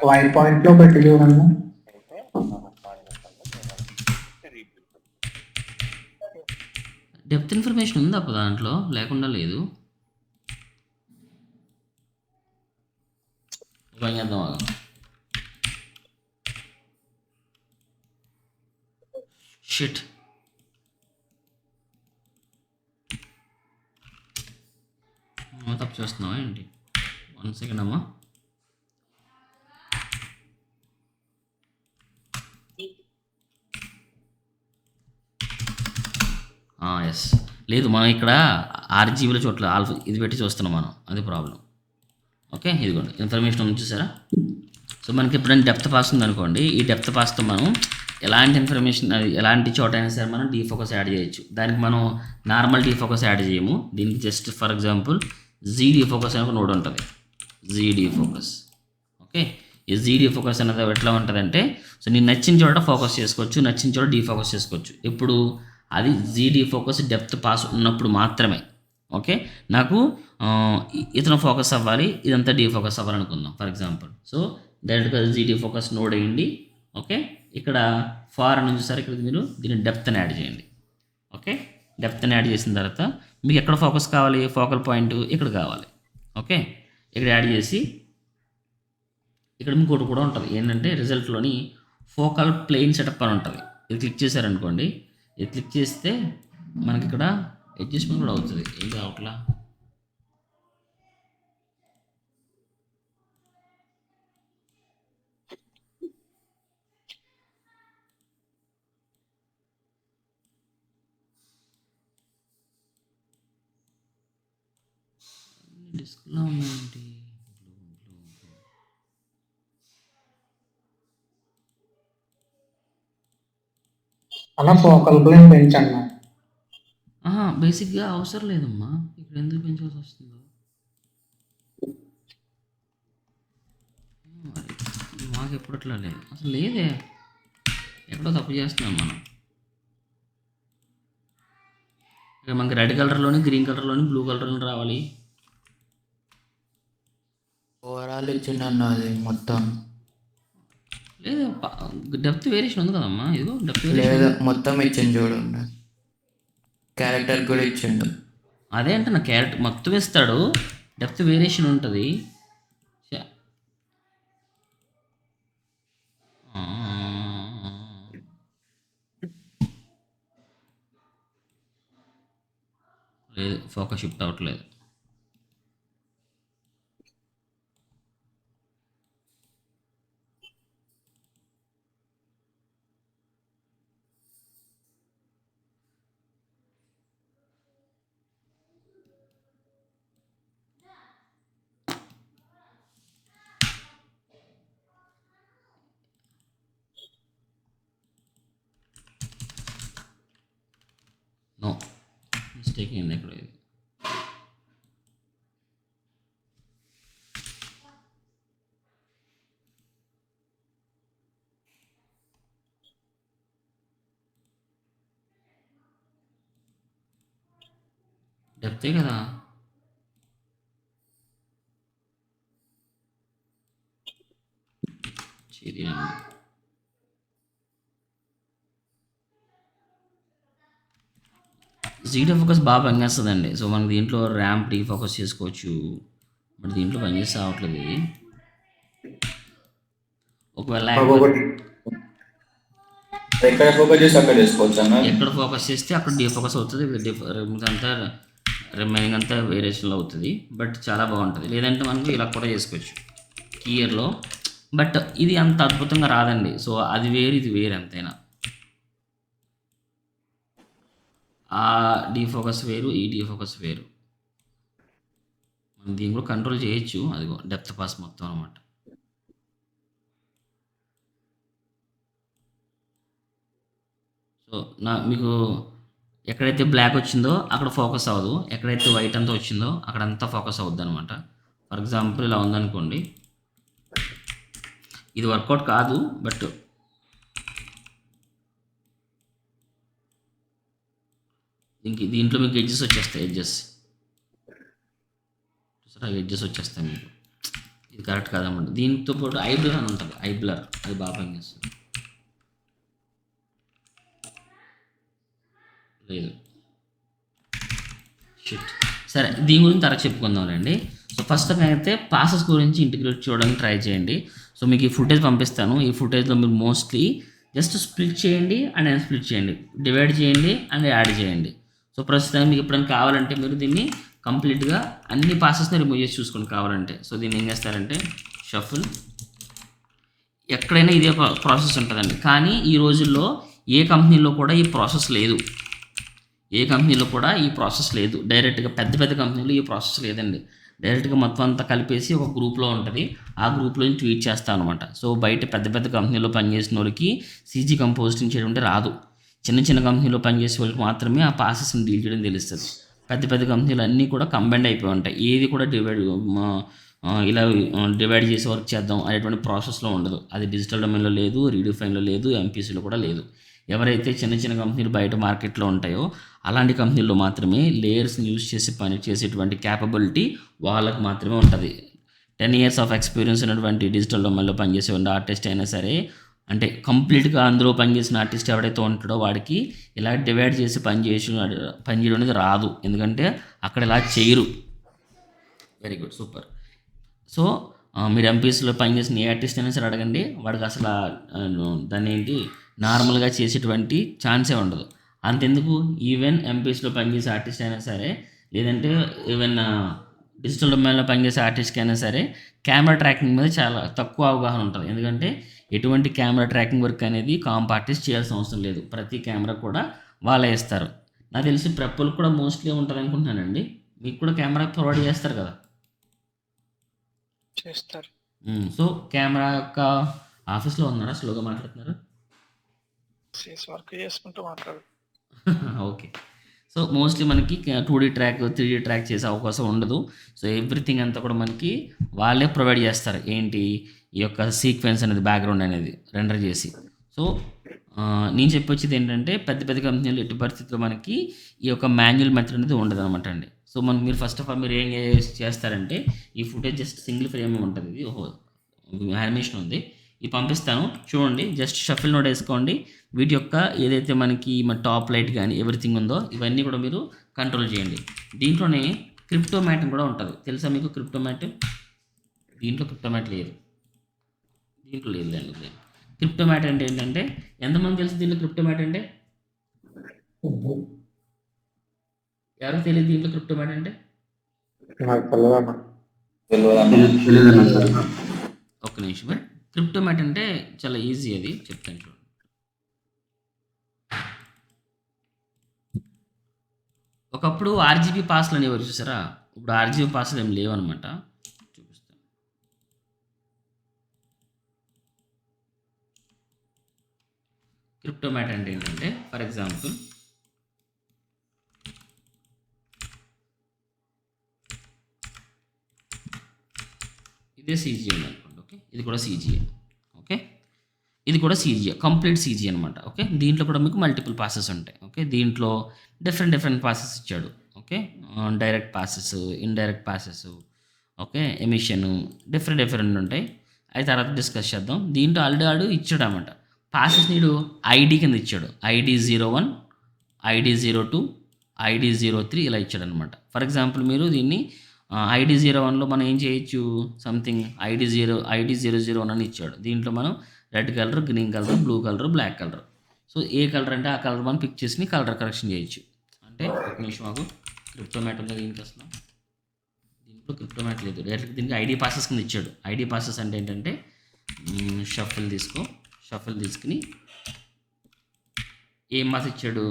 వైట్ పాయింట్లో పెట్టి చూడండి. డెప్త్ ఇన్ఫర్మేషన్ ఉందా అప్పుడు దాంట్లో? లేకుండా లేదు. పని చేద్దాం. షిట్, తప్పు చేస్తున్నావా ఏంటి? 1 సెకండ్ అమ్మా. ఎస్, లేదు మనం ఇక్కడ RGBల చోట్ల ఇది పెట్టి చూస్తున్నాం మనం, అది ప్రాబ్లం. ఓకే, ఇదిగోండి ఇన్ఫర్మేషన్ ఉంది చూసారా. సో మనకి ఎప్పుడైనా డెప్త్ పాస్ ఉందనుకోండి, ఈ డెప్త్ పాస్తో మనం ఎలాంటి ఇన్ఫర్మేషన్ ఎలాంటి చోట అయినా సరే మనం డీఫోకస్ యాడ్ చేయొచ్చు. దానికి మనం నార్మల్ డీఫోకస్ యాడ్ చేయము. దీనికి జస్ట్ ఫర్ ఎగ్జాంపుల్ జీడీ ఫోకస్ అని ఒక నోడ్ ఉంటుంది, జీడీ ఫోకస్. ఓకే, ఈ జీడీ ఫోకస్ అనేది ఎట్లా ఉంటుందంటే, సో నేను నచ్చిన చోట ఫోకస్ చేసుకోవచ్చు, నచ్చిన చోట డీఫోకస్ చేసుకోవచ్చు. ఇప్పుడు అది జీడీ ఫోకస్ డెప్త్ పాస్ ఉన్నప్పుడు మాత్రమే. ఓకే, నాకు ఇతను ఫోకస్ అవ్వాలి, ఇదంతా డీఫోకస్ అవ్వాలనుకుందాం ఫర్ ఎగ్జాంపుల్. సో డైరెక్ట్గా జీడీ ఫోకస్ నోడ్ వేయండి. ఓకే, ఇక్కడ ఫార్ అని చూసారు, ఇక్కడ మీరు దీన్ని డెప్త్ని యాడ్ చేయండి. ఓకే, డెప్త్ని యాడ్ చేసిన తర్వాత మీకు ఎక్కడ ఫోకస్ కావాలి, ఫోకల్ పాయింట్ ఇక్కడ కావాలి. ఓకే, ఇక్కడ యాడ్ చేసి ఇక్కడ ఇంకోటి కూడా ఉంటుంది ఏంటంటే, రిజల్ట్లోని ఫోకల్ ప్లేన్ సెటప్ అని ఉంటుంది. ఇది క్లిక్ చేశారనుకోండి, ఇది క్లిక్ చేస్తే మనకి ఇక్కడ అడ్జస్ట్మెంట్ కూడా అవుతుంది. ఏం కావట్లా, డిస్క్లో ఉన్నాయండి. అలా ఫోకల్ ప్లేన్ పెంచండి. బేసిక్గా అవసరం లేదమ్మా, ఇక్కడ ఎందుకు పెంచాల్సి వస్తుందో మాకు ఎప్పుడు అట్లా లేదు, అసలు లేదే, ఎక్కడో తప్పు చేస్తున్నాం మనం. ఇక్కడ మనకి రెడ్ కలర్లోని, గ్రీన్ కలర్లోని, బ్లూ కలర్లోని రావాలి. ఓవరాల్ ఇచ్చిండన్న అది మొత్తం లేదు, డెప్త్ వేరియేషన్ ఉంది కదమ్మా, ఇదిగో డెప్త్ లేదు, వేరియేషన్ మొత్తం ఇచ్చిండు చూడండి. క్యారెక్టర్ కూడా ఇచ్చిండు. అదే అంటే నా క్యారెక్టర్ మొత్తం ఇస్తాడు, డెప్త్ వేరియేషన్ ఉంటుంది. లేదు, ఫోకస్ షిఫ్ట్ అవ్వట్లేదు. నో, మిస్టేక్ అయింది ఇక్కడ. ఇది డెప్తే కదా. జీడీ ఫోకస్ బాగా పనిచేస్తుందండి. సో మనకి దీంట్లో ర్యాంప్ డీఫోకస్ చేసుకోవచ్చు, బట్ దీంట్లో పనిచేస్తే అవ్వట్లేదు ఇది. ఒకవేళ ఎక్కడ ఫోకస్ చేసి అక్కడ చేసుకోవచ్చు అన్న. ఎక్కడ ఫోకస్ చేస్తే అక్కడ డీఫోకస్ అవుతుంది, అంతా రిమైనింగ్ అంతా వేరియేషన్లో అవుతుంది. బట్ చాలా బాగుంటుంది. లేదంటే మనకు ఇలా కూడా చేసుకోవచ్చు కీయర్లో. బట్ ఇది అంత అద్భుతంగా రాదండి. సో అది వేరు, ఇది వేరు ఎంతైనా. ఆ డీఫోకస్ వేరు, ఈ డీఫోకస్ వేరు. మనం దీన్ని కూడా కంట్రోల్ చేయొచ్చు. అదిగో డెప్త్ పాస్ మొత్తం అనమాట. సో మీకు ఎక్కడైతే బ్లాక్ వచ్చిందో అక్కడ ఫోకస్ అవ్వదు, ఎక్కడైతే వైట్ అంతా వచ్చిందో అక్కడంతా ఫోకస్ అవుద్ది అనమాట. ఫర్ ఎగ్జాంపుల్ ఇలా ఉందనుకోండి, ఇది వర్కౌట్ కాదు. బట్ దీంట్లో మీకు ఎడ్జెస్ వచ్చేస్తాయి. ఎడ్జెస్ వచ్చేస్తాయి మీకు. ఇది కరెక్ట్ కాదన్నమాట. దీంతో పాటు ఐ బ్లర్ అని ఉంటుంది. ఐ బ్లర్ అది బాగా పనిచేస్తుంది. లేదు, షిట్. సరే, దీని గురించి తర్వాత చెప్పుకుందాంలేండి. సో ఫస్ట్ అయితే పాసెస్ గురించి ఇంటిగ్రేట్ చూడడానికి ట్రై చేయండి. సో మీకు ఈ ఫుటేజ్ పంపిస్తాను. ఈ ఫుటేజ్లో మీరు మోస్ట్లీ జస్ట్ స్ప్లిట్ చేయండి అండ్ స్ప్లిట్ చేయండి, డివైడ్ చేయండి అండ్ యాడ్ చేయండి. సో ప్రస్తుతం మీకు ఎప్పుడైనా కావాలంటే మీరు దీన్ని కంప్లీట్గా అన్ని పాసెస్ని రిమూవ్ చేసి చూసుకొని కావాలంటే. సో దీన్ని ఏం చేస్తారంటే షఫుల్. ఎక్కడైనా ఇదే ప్రాసెస్ ఉంటుందండి. కానీ ఈ రోజుల్లో ఏ కంపెనీలో కూడా ఈ ప్రాసెస్ లేదు. డైరెక్ట్గా పెద్ద కంపెనీలో ఈ ప్రాసెస్ లేదండి. డైరెక్ట్గా మొత్తం అంతా కలిపేసి ఒక గ్రూప్లో ఉంటుంది. ఆ గ్రూప్లో నుంచి ట్వీట్ చేస్తాను అనమాట. సో బయట పెద్ద కంపెనీలో పనిచేసిన వాళ్ళకి సీజీ కంపోజిటింగ్ చేయడం రాదు. చిన్న కంపెనీలో పనిచేసే వాళ్ళకి మాత్రమే ఆ ప్రాసెస్ని డీల్ చేయడం తెలుస్తుంది. పెద్ద కంపెనీలు అన్నీ కూడా కంబైండ్ అయిపోయి ఉంటాయి. ఏది కూడా ఇలా డివైడ్ చేసి వర్క్ చేద్దాం అనేటువంటి ప్రాసెస్లో ఉండదు. అది డిజిటల్ డొమైన్లో లేదు, రీడిఫైన్లో లేదు, ఎంపీసీలో కూడా లేదు. ఎవరైతే చిన్న కంపెనీలు బయట మార్కెట్లో ఉంటాయో అలాంటి కంపెనీల్లో మాత్రమే లేయర్స్ని యూజ్ చేసి పని చేసేటువంటి క్యాపబిలిటీ వాళ్ళకి మాత్రమే ఉంటుంది. 10 years ఆఫ్ ఎక్స్పీరియన్స్ ఉన్నటువంటి డిజిటల్ డొమైన్లో పనిచేసే ఆర్టిస్ట్ అయినా సరే, అంటే కంప్లీట్గా అందులో పనిచేసిన ఆర్టిస్ట్ ఎవడైతే ఉంటాడో వాడికి ఇలా డివైడ్ చేసి పనిచేయడం అనేది రాదు. ఎందుకంటే అక్కడ ఇలా చేయరు. Very good, super. సో మీరు ఎంపీసీలో పనిచేసిన ఏ ఆర్టిస్ట్ అయినా సరే అడగండి, వాడికి అసలు దాన్ని ఏంటి నార్మల్గా చేసేటువంటి ఛాన్సే ఉండదు. అంతెందుకు, ఈవెన్ ఎంపీసీలో పనిచేసే ఆర్టిస్ట్ అయినా సరే, లేదంటే ఈవెన్ డిజిటల్ డొమైన్లో పనిచేసే ఆర్టిస్ట్కి అయినా సరే కెమెరా ట్రాకింగ్ మీద చాలా తక్కువ అవగాహన ఉంటుంది. ఎందుకంటే ఎటువంటి కెమెరా ట్రాకింగ్ వర్క్ అనేది కాంప్ ఆర్టిస్ట్ చేయాల్సిన అవసరం లేదు. ప్రతి కెమెరా కూడా వాళ్ళే ఇస్తారు. నాకు తెలిసి ప్రెప్పులు కూడా మోస్ట్లీ ఉంటుంది అనుకుంటున్నానండి. మీకు కూడా కెమెరా ప్రొవైడ్ చేస్తారు కదా. చేస్తారు. సో కెమెరా యొక్క ఆఫీస్లో ఉన్నారా? స్లోగా మాట్లాడుతున్నారా? వర్క్ చేసుకుంటూ మాట్లాడు. ఓకే. సో మోస్ట్లీ మనకి 2D ట్రాక్ 3D ట్రాక్ చేసే అవకాశం ఉండదు. సో ఎవ్రీథింగ్ అంతా కూడా మనకి వాళ్ళే ప్రొవైడ్ చేస్తారు. ఏంటి ఈ యొక్క సీక్వెన్స్ అనేది, బ్యాక్గ్రౌండ్ అనేది రెండర్ చేసి. సో నేను చెప్పొచ్చేది ఏంటంటే పెద్ద కంపెనీలు ఎట్టి పరిస్థితుల్లో మనకి ఈ యొక్క మాన్యువల్ మెథడ్ అనేది ఉండదు అనమాట అండి. సో మీరు ఫస్ట్ ఆఫ్ ఆల్ మీరు ఏం చేస్తారంటే ఈ ఫుటేజ్ జస్ట్ సింగిల్ ఫ్రేమ్ ఉంటుంది. ఇది యానిమేషన్ ఉంది, ఇది పంపిస్తాను చూడండి. జస్ట్ షఫిల్ నోట్ వేసుకోండి. వీటి యొక్క ఏదైతే మనకి మన టాప్ లైట్ కానీ ఎవ్రీథింగ్ ఉందో ఇవన్నీ కూడా మీరు కంట్రోల్ చేయండి. దీంట్లోనే క్రిప్టోమాట్ కూడా ఉంటుంది. తెలుసా మీకు క్రిప్టోమాట్? దీంట్లో క్రిప్టోమాట్ లేదు. దీంట్లో లేదు. క్రిప్టోమాట్ అంటే ఏంటంటే ఎంతమంది తెలుసు దీంట్లో క్రిప్టోమాట్ అంటే? ఎవరికి తెలియదు దీంట్లో క్రిప్టోమాట్ అంటే? ఒక్క నిమిషం. క్రిప్టోమాట్ అంటే చాలా ఈజీ, అది చెప్తాను చూడండి. ఒకప్పుడు ఆర్జీబీ పాస్లు అనేవారు చూసారా, ఇప్పుడు ఆర్జీబీ పాస్లు ఏమి లేవు అనమాట. చూపిస్తాను. క్రిప్టోమాట్ అంటే ఏంటంటే ఫర్ ఎగ్జాంపుల్ ఇదే సీజీఏ అనుకోండి. ఓకే, ఇది కూడా సీజీఏ. ఓకే, ఇది కూడా సీజీఏ, కంప్లీట్ సీజీ అనమాట. ఓకే, దీంట్లో కూడా మీకు మల్టిపుల్ పాసెస్ ఉంటాయి. ఓకే, దీంట్లో డిఫరెంట్ పాసెస్ ఇచ్చాడు. Okay, direct passes, indirect passes, okay, emission, different ఉంటాయి. అది తర్వాత డిస్కస్ చేద్దాం. దీంట్లో ఆల్రెడీ ఇచ్చాడు అనమాట పాసెస్. నీడు ఐడి కింద ఇచ్చాడు. ID 01, ID 02, ID 03 ఇలా ఇచ్చాడు అనమాట. ఫర్ ఎగ్జాంపుల్ మీరు దీన్ని ID 01లో మనం ఏం చేయొచ్చు, సంథింగ్ ID 001 అని ఇచ్చాడు. దీంట్లో మనం red colour, green colour, blue colour, black colour so ఏ కలర్ అంటే ఆ కలర్ మనం పిక్ చేసుకుని కలర్ కరెక్షన్ చేయొచ్చు. అంటే ఒక నిమిషం మాకు క్రిప్టోమాట్ ఉంది దీనికి అసలు దీంట్లో క్రిప్టోమాట్ లేదు, డైరెక్ట్ దీనికి ఐడి పాసెస్ కింద ఇచ్చాడు. ఐడి పాసెస్ అంటే ఏంటంటే షఫల్ తీసుకుని ఏం మాస్ ఇచ్చాడు,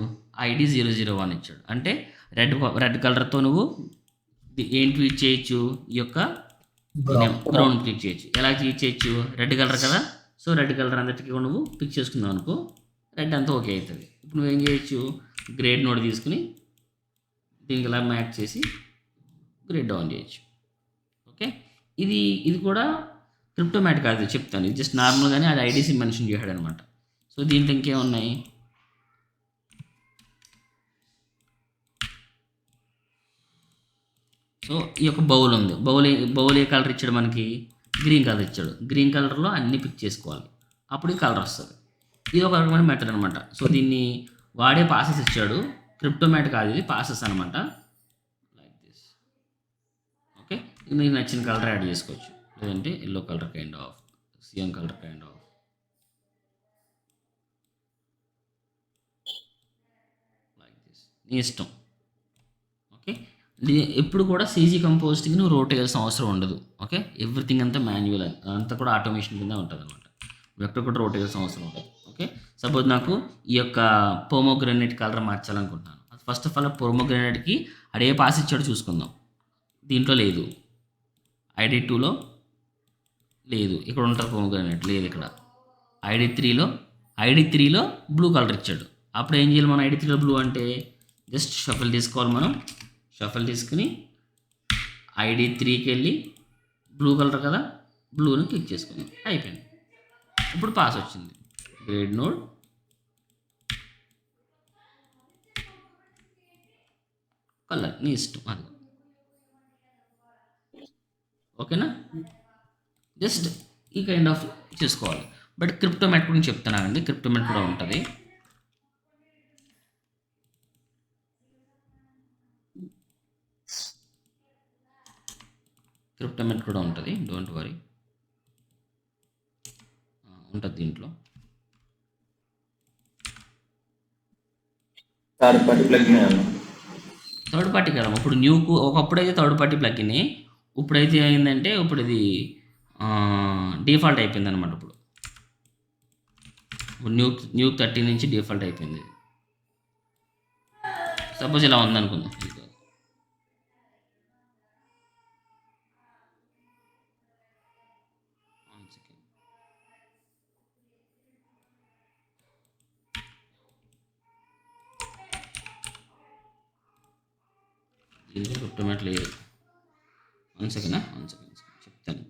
ఐడి 001 ఇచ్చాడు. అంటే రెడ్ కలర్తో నువ్వు ఏంటి క్లిక్ చేయొచ్చు, ఈ యొక్క గ్రౌండ్ క్లిక్ చేయొచ్చు. ఎలా క్లిక్ చేయొచ్చు, రెడ్ కలర్ కదా, సో రెడ్ కలర్ అందరికీ నువ్వు పిక్ చేసుకుందాం అనుకో, రెడ్ అంతా ఓకే అవుతుంది. ఇప్పుడు నువ్వేం చేయొచ్చు, గ్రేడ్ నోడ్ తీసుకుని దీనికి ఇలా మ్యాచ్ చేసి గ్రేడ్ డౌన్ చేయొచ్చు. ఓకే, ఇది కూడా క్రిప్టోమాట్ కాదు చెప్తాను, ఇది జస్ట్ నార్మల్గానే అది ఐడీసీ మెన్షన్ చేశాడు అనమాట. సో దీంట్లో ఇంకేమున్నాయి, సో ఈ యొక్క బౌల్ ఉంది, బౌల్ ఏ కలర్ ఇచ్చాడు మనకి, గ్రీన్ కలర్ ఇచ్చాడు. గ్రీన్ కలర్లో అన్ని పిక్ చేసుకోవాలి, అప్పుడు ఈ కలర్ వస్తుంది. ఇది ఒక రకమైన మెథడ్ అనమాట. సో దీన్ని వాడే పాసెస్ ఇచ్చాడు, క్రిప్టోమాట్ కాదు ఇది పాసెస్ అనమాట, లైక్ దిస్. ఓకే, నీకు నచ్చిన కలర్ యాడ్ చేసుకోవచ్చు, లేదంటే yellow colour kind of, CM colour kind of, like this, నీ ఇష్టం. ఓకే, ఎప్పుడు కూడా సీజీ కంపోజిటింగ్ నువ్వు రోట్ వేయాల్సిన అవసరం ఉండదు. ఓకే, ఎవ్రీథింగ్ అంతా మాన్యువల్, అంతా కూడా ఆటోమేషన్ కింద ఉంటుంది అనమాట, ఎక్కడ కూడా రోట్ వేయాల్సిన అవసరం ఉండదు. ఓకే, సపోజ్ నాకు ఈ యొక్క పోమోగ్రానైట్ కలర్ మార్చాలనుకుంటున్నాను. ఫస్ట్ ఆఫ్ ఆల్ పోమోగ్రానైట్కి అడే పాస్ ఇచ్చాడు చూసుకుందాం. దీంట్లో లేదు, ID2లో లేదు, ఇక్కడ ఉంటుంది పోమోగ్రానైట్ లేదు, ఇక్కడ ID3లో బ్లూ కలర్ ఇచ్చాడు. అప్పుడు ఏం చేయాలి మనం, ID3లో బ్లూ అంటే జస్ట్ షఫల్ తీసుకోవాలి. మనం షఫల్ తీసుకుని ID3కి వెళ్ళి బ్లూ కలర్ కదా, బ్లూని క్లిక్ చేసుకుని అయిపోయింది. ఇప్పుడు పాస్ వచ్చింది, గ్రేడ్ నోడ్ కలర్ నీ ఇష్టం అది. ఓకేనా, జస్ట్ ఈ కైండ్ ఆఫ్ చేసుకోవాలి. బట్ క్రిప్టోమాట్ గురించి చెప్తున్నానండి, క్రిప్టోమాట్ కూడా ఉంటుంది. క్రిప్టోమాట్ కూడా ఉంటుంది, డోంట్ వరీ, ఉంటుంది దీంట్లో. Third party plugin third party కదా, ఇప్పుడు న్యూకు ఒకప్పుడైతే థర్డ్ పార్టీ ప్లగిన్, ఇప్పుడైతే ఏంటంటే ఇప్పుడు ఇది డిఫాల్ట్ అయిపోయింది అనమాట. ఇప్పుడు న్యూ 13 నుంచి డిఫాల్ట్ అయిపోయింది. సపోజ్ ఇలా ఉందనుకుందాం, దీంట్లో క్రిప్టోమాట్ లేదు. వన్ సెకండ్ చెప్తాను.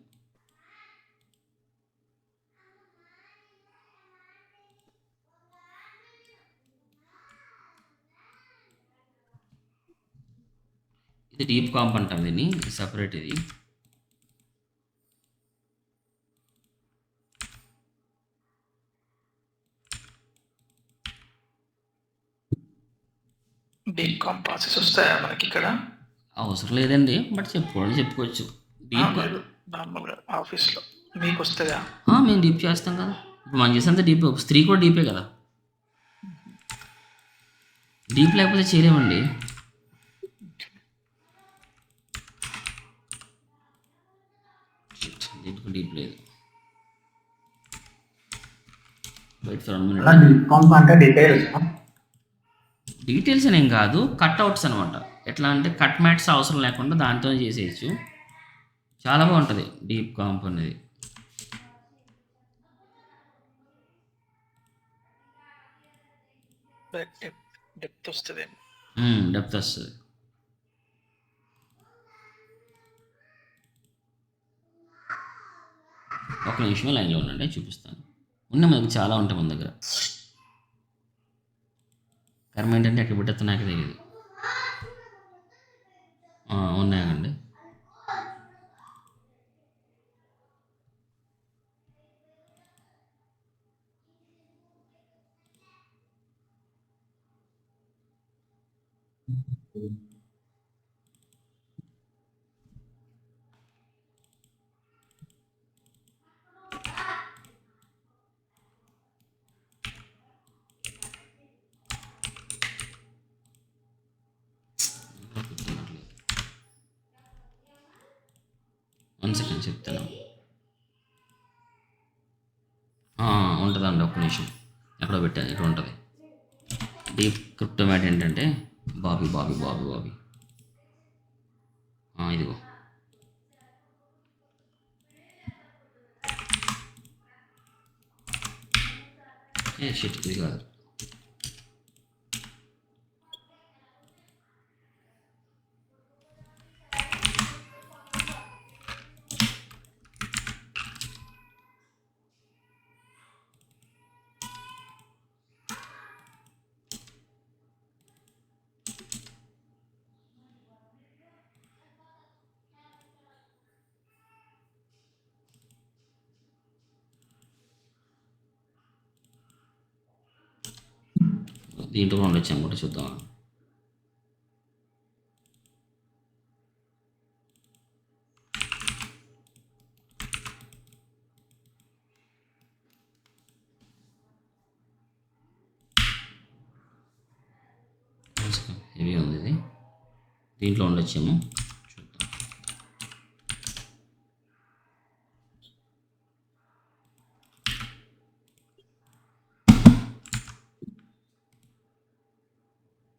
ఇది డీప్ కాంప్ అంటాం దీన్ని, సపరేట్ ఇది. డీప్ కాంపాసెస్ వస్తాయా మనకి ఇక్కడ? అవసరం లేదండి, బట్ చెప్పుకోవచ్చు. డీప్ నార్మల్గా ఆఫీస్లో మీకు వస్తుందా? మేము డీప్ చేస్తాం కదా, ఇప్పుడు మనం చేసేంత డీప్, స్త్రీ కూడా డీపే కదా, డీప్ లేకపోతే చేయలేమండి. దీంట్లో డీప్ లేదు. అంటే డీటెయిల్స్ అనేం కాదు, కట్అవుట్స్ అనమాట. ఎట్లా అంటే కట్ మ్యాట్స్ అవసరం లేకుండా దాంతో చేసేయచ్చు, చాలా బాగుంటుంది డీప్ కాంప్ అనేది. డెప్త్ వస్తుంది, డెప్త్ వస్తుంది. ఒక నిమిషం లైన్లో ఉండండి, చూపిస్తాను. మనకి చాలా ఉంటాయి మన దగ్గర. కర్మ ఏంటంటే ఎక్కడ పెట్టేస్తా నాకు తెలియదు. ఉన్నాయండి. 1 సెకండ్ చెప్తాను. ఉంటుందండి, ఒక్క నిమిషం. ఎక్కడో పెట్టాను, ఇక్కడ ఉంటుంది. డీప్ క్రిప్టోమాట్ ఏంటంటే బాబీ ఇదిగో. షిట్, ఇది కాదు. దీంట్లో కూడా ఉండొచ్చు అనుకుంటే, చూద్దాం. హెవీ ఉంది ఇది, దీంట్లో ఉండొచ్చేమో, చూద్దాం.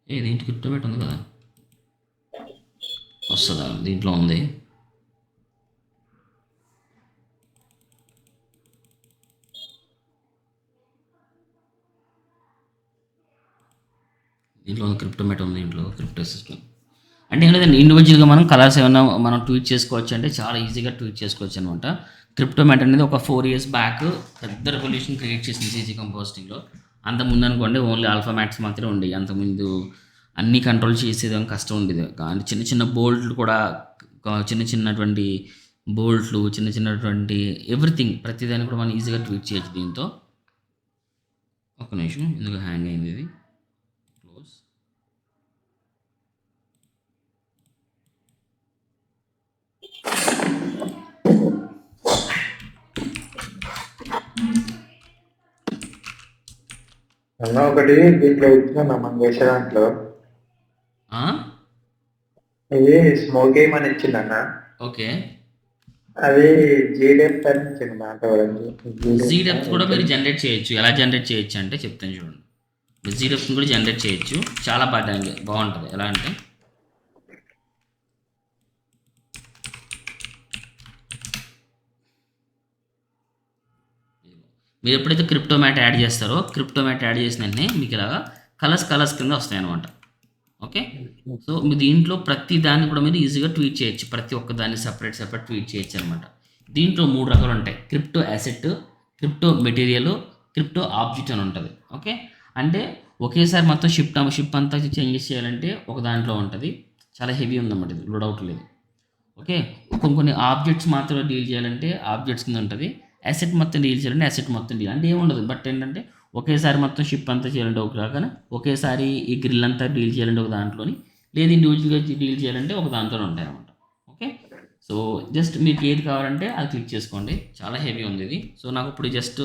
దీంట్లో క్రిప్టోమాట్ ఉంది కదా, వస్తుందా? దీంట్లో ఉంది. దీంట్లో క్రిప్టోమాట్ ఉంది, దీంట్లో క్రిప్టో సిస్టమ్. అంటే ఏంటంటే ఇండివిజువల్గా మనం కలర్స్ ఏమైనా మనం ట్వీట్ చేసుకోవచ్చు, అంటే చాలా ఈజీగా ట్వీట్ చేసుకోవచ్చు అనమాట. క్రిప్టోమాట్ అనేది ఒక 4 years బ్యాక్ పెద్ద రెవల్యూషన్ క్రియేట్ చేసింది సీజీ కంపోజిటింగ్లో. అంతకుముందు అనుకోండి ఓన్లీ ఆల్ఫా మ్యాక్స్ మాత్రమే ఉండేవి. అంతకుముందు అన్నీ కంట్రోల్ చేసేది కష్టం ఉండేది. కానీ చిన్న చిన్న బోల్ట్లు కూడా, చిన్నటువంటి బోల్ట్లు, చిన్నటువంటి ఎవ్రీథింగ్, ప్రతిదాన్ని కూడా మనం ఈజీగా ట్వీట్ చేయొచ్చు దీంతో. ఒక నిమిషం, ఎందుకు హ్యాంగ్ అయింది ఇది. క్లోజ్. అన్న ఒకటి దీంట్లో ఇచ్చిన మనం చేసే దాంట్లో ఇది స్మోక్ ఏమని ఇచ్చిందన్న. ఓకే, అది జీడెప్ అని ఇచ్చింది దాంట్లో. జీడెప్స్ కూడా మీరు జనరేట్ చేయొచ్చు. ఎలా జనరేట్ చేయొచ్చు అంటే చెప్తాను చూడండి. మీరు జీడెప్స్ని కూడా జనరేట్ చేయొచ్చు, చాలా బాగుంటుంది. ఎలా అంటే మీరు ఎప్పుడైతే క్రిప్టోమాట్ యాడ్ చేస్తారో, క్రిప్టోమాట్ యాడ్ చేసిన వెంటనే మీకు ఇలాగా కలర్స్ కింద వస్తాయి అనమాట. ఓకే, సో మీ దీంట్లో ప్రతి దాన్ని కూడా మీరు ఈజీగా ట్వీట్ చేయొచ్చు. ప్రతి ఒక్క దాన్ని సపరేట్ ట్వీట్ చేయొచ్చు అనమాట. దీంట్లో 3 రకాలు ఉంటాయి: crypto asset, crypto material, crypto object అని ఉంటుంది. ఓకే, అంటే ఒకేసారి మొత్తం షిప్ అంతా చేంజెస్ చేయాలంటే ఒక దాంట్లో ఉంటుంది. చాలా హెవీ ఉందన్నమాట, ఇది లోడ్ అవుట్ లేదు. ఓకే, కొన్ని ఆబ్జెక్ట్స్ మాత్రమే డీల్ చేయాలంటే ఆబ్జెక్ట్స్ కింద ఉంటుంది. అసెట్ మొత్తం డీల్ చేయాలంటే అసెట్ మొత్తం డీల్ అంటే ఏముండదు. బట్ ఏంటంటే ఒకేసారి మొత్తం షిప్ అంతా చేయాలంటే ఒక రకన, ఒకేసారి ఈ గ్రిల్ అంతా డీల్ చేయాలంటే ఒక దాంట్లోని, లేదు ఇండివిజువల్గా డీల్ చేయాలంటే ఒక దాంట్లోనే ఉంటాయి అన్నమాట. ఓకే, సో జస్ట్ మీకు ఏది కావాలంటే అది క్లిక్ చేసుకోండి. చాలా హెవీ ఉంది ఇది. సో నాకు ఇప్పుడు జస్ట్